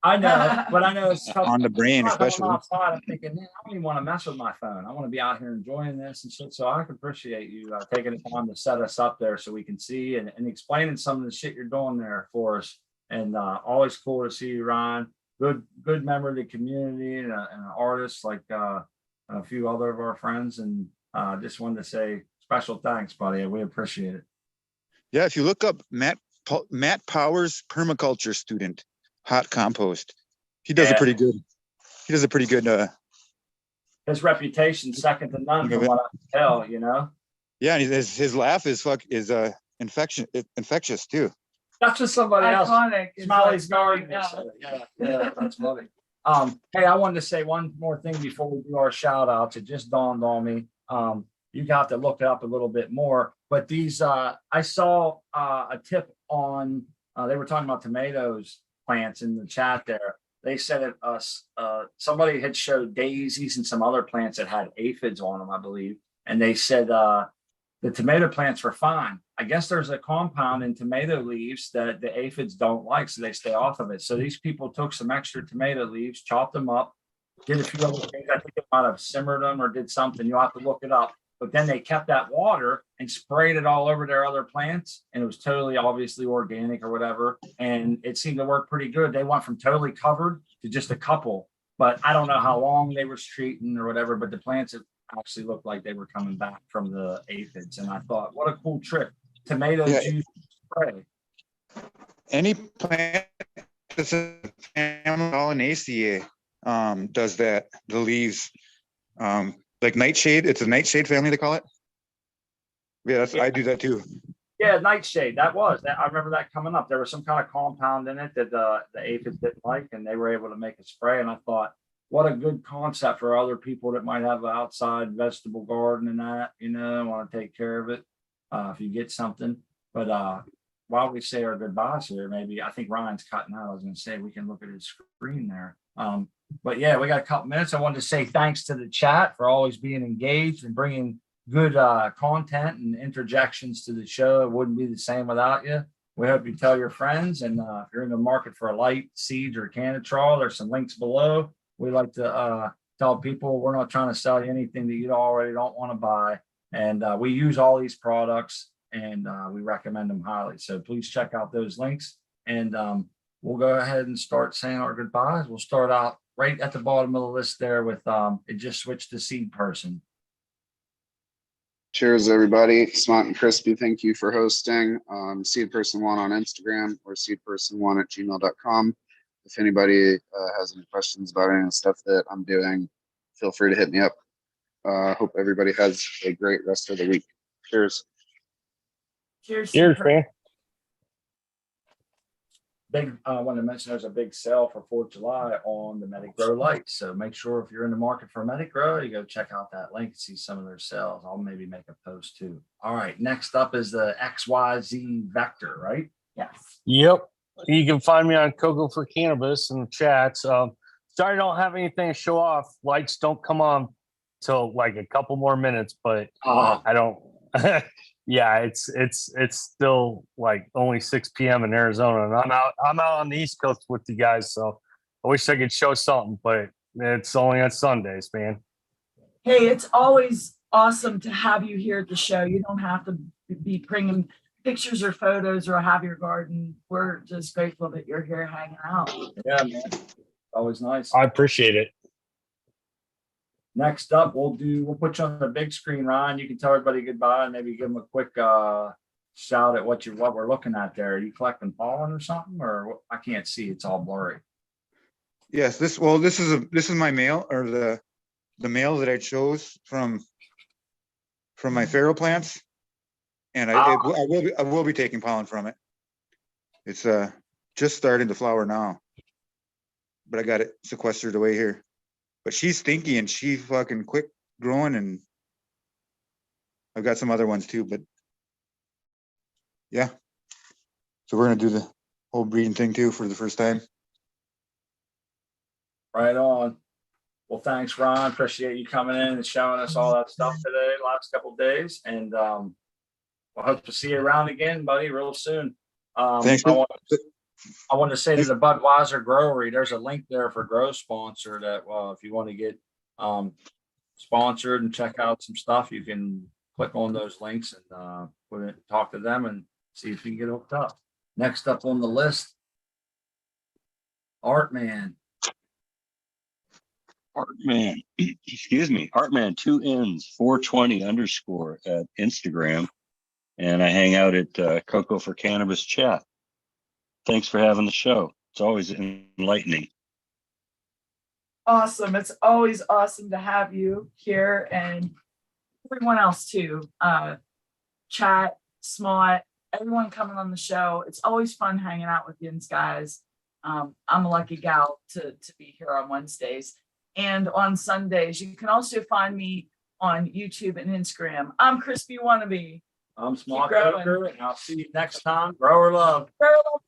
I know, but I know it's tough. On the brain, I'm especially. outside, I'm thinking, man, I don't even want to mess with my phone. I want to be out here enjoying this and shit. So I can appreciate you taking the time to set us up there so we can see and explaining some of the shit you're doing there for us. And always cool to see you, Ryan. Good member of the community and an artist like a few other of our friends. And just wanted to say special thanks, buddy. We appreciate it. Yeah, if you look up Matt Powers, permaculture student, hot compost. He does a Yeah. pretty good. He does a pretty good. His reputation's second to none from what I can tell, you know. Yeah, and his laugh is infectious too. That's just somebody else. Iconic. It's Smiley's like, garden. yeah. Yeah, that's funny. Hey, I wanted to say one more thing before we do our shout outs. It just dawned on me. You got to look it up a little bit more. But these, I saw a tip on. They were talking about tomatoes plants in the chat there. They said it. Somebody had showed daisies and some other plants that had aphids on them, I believe, and they said the tomato plants were fine. I guess there's a compound in tomato leaves that the aphids don't like, so they stay off of it. So these people took some extra tomato leaves, chopped them up, did a few other things. I think they might have simmered them or did something. You'll have to look it up. But then they kept that water and sprayed it all over their other plants. And it was totally obviously organic or whatever. And it seemed to work pretty good. They went from totally covered to just a couple. But I don't know how long they were treating or whatever. But the plants actually looked like they were coming back from the aphids. And I thought, what a cool trick. Tomato juice spray. Any plant that's a Pollinaceae does that. The leaves, like nightshade. It's a nightshade family, they call it. Yeah, I do that too. Yeah, nightshade. I remember that coming up. There was some kind of compound in it that the aphids didn't like, and they were able to make a spray. And I thought, what a good concept for other people that might have an outside vegetable garden and that, you know, want to take care of it. If you get something. But while we say our goodbyes here, maybe I think Ryan's cutting out. I was going to say we can look at his screen there. But yeah, we got a couple minutes. I wanted to say thanks to the chat for always being engaged and bringing good content and interjections to the show. It wouldn't be the same without you. We hope you tell your friends. And if you're in the market for a light, seeds, or canitrol, there's some links below. We like to tell people we're not trying to sell you anything that you already don't want to buy. And we use all these products and we recommend them highly. So please check out those links. And we'll go ahead and start saying our goodbyes. We'll start out right at the bottom of the list there with it just switched to Seed Person. Cheers, everybody. Smart and Crispy, thank you for hosting. Seed Person 1 on Instagram or seedperson1@gmail.com. If anybody has any questions about any of the stuff that I'm doing, feel free to hit me up. Hope everybody has a great rest of the week. Cheers. Cheers. Cheers, man. I want to mention there's a big sale for 4th of July on the Medic Grow lights. So make sure if you're in the market for Medic Grow, you go check out that link and see some of their sales. I'll maybe make a post too. All right. Next up is the XYZ Vector, right? Yes. Yep. You can find me on Cocoa for Cannabis in the chats. Sorry, I don't have anything to show off. Lights don't come on till like a couple more minutes, but I don't. Yeah, it's still like only 6 p.m. in Arizona, and I'm out on the East Coast with you guys. So I wish I could show something, but it's only on Sundays, man. Hey, it's always awesome to have you here at the show. You don't have to be bringing pictures or photos or have your garden. We're just grateful that you're here hanging out. Yeah, man. Always nice. I appreciate it. Next up, we'll put you on the big screen, Ryan. You can tell everybody goodbye and maybe give them a quick shout at what we're looking at there. Are you collecting pollen or something, or I can't see? It's all blurry. Yes, this is my mail, or the mail that I chose from my farrow plants, and I will be taking pollen from it. It's just starting to flower now, but I got it sequestered away here. But she's stinky and she's fucking quick growing, and I've got some other ones too, but yeah. So we're gonna do the whole breeding thing too for the first time. Right on. Well, thanks, Ron. Appreciate you coming in and showing us all that stuff today, last couple of days. And we'll hope to see you around again, buddy, real soon. Thanks. I want to say to the Budweiser Growery, there's a link there for Grow Sponsor that, if you want to get sponsored and check out some stuff, you can click on those links and talk to them and see if you can get hooked up. Next up on the list, Artman. Artman, excuse me, Artman 2 N's 420 _ at Instagram. And I hang out at Cocoa for Cannabis Chat. Thanks for having the show. It's always enlightening. Awesome. It's always awesome to have you here and everyone else too. Chat, Smart, everyone coming on the show. It's always fun hanging out with you guys. I'm a lucky gal to be here on Wednesdays and on Sundays. You can also find me on YouTube and Instagram. I'm Crispy Wannabe. I'm Smart Coker, and I'll see you next time. Grower love. Grow love.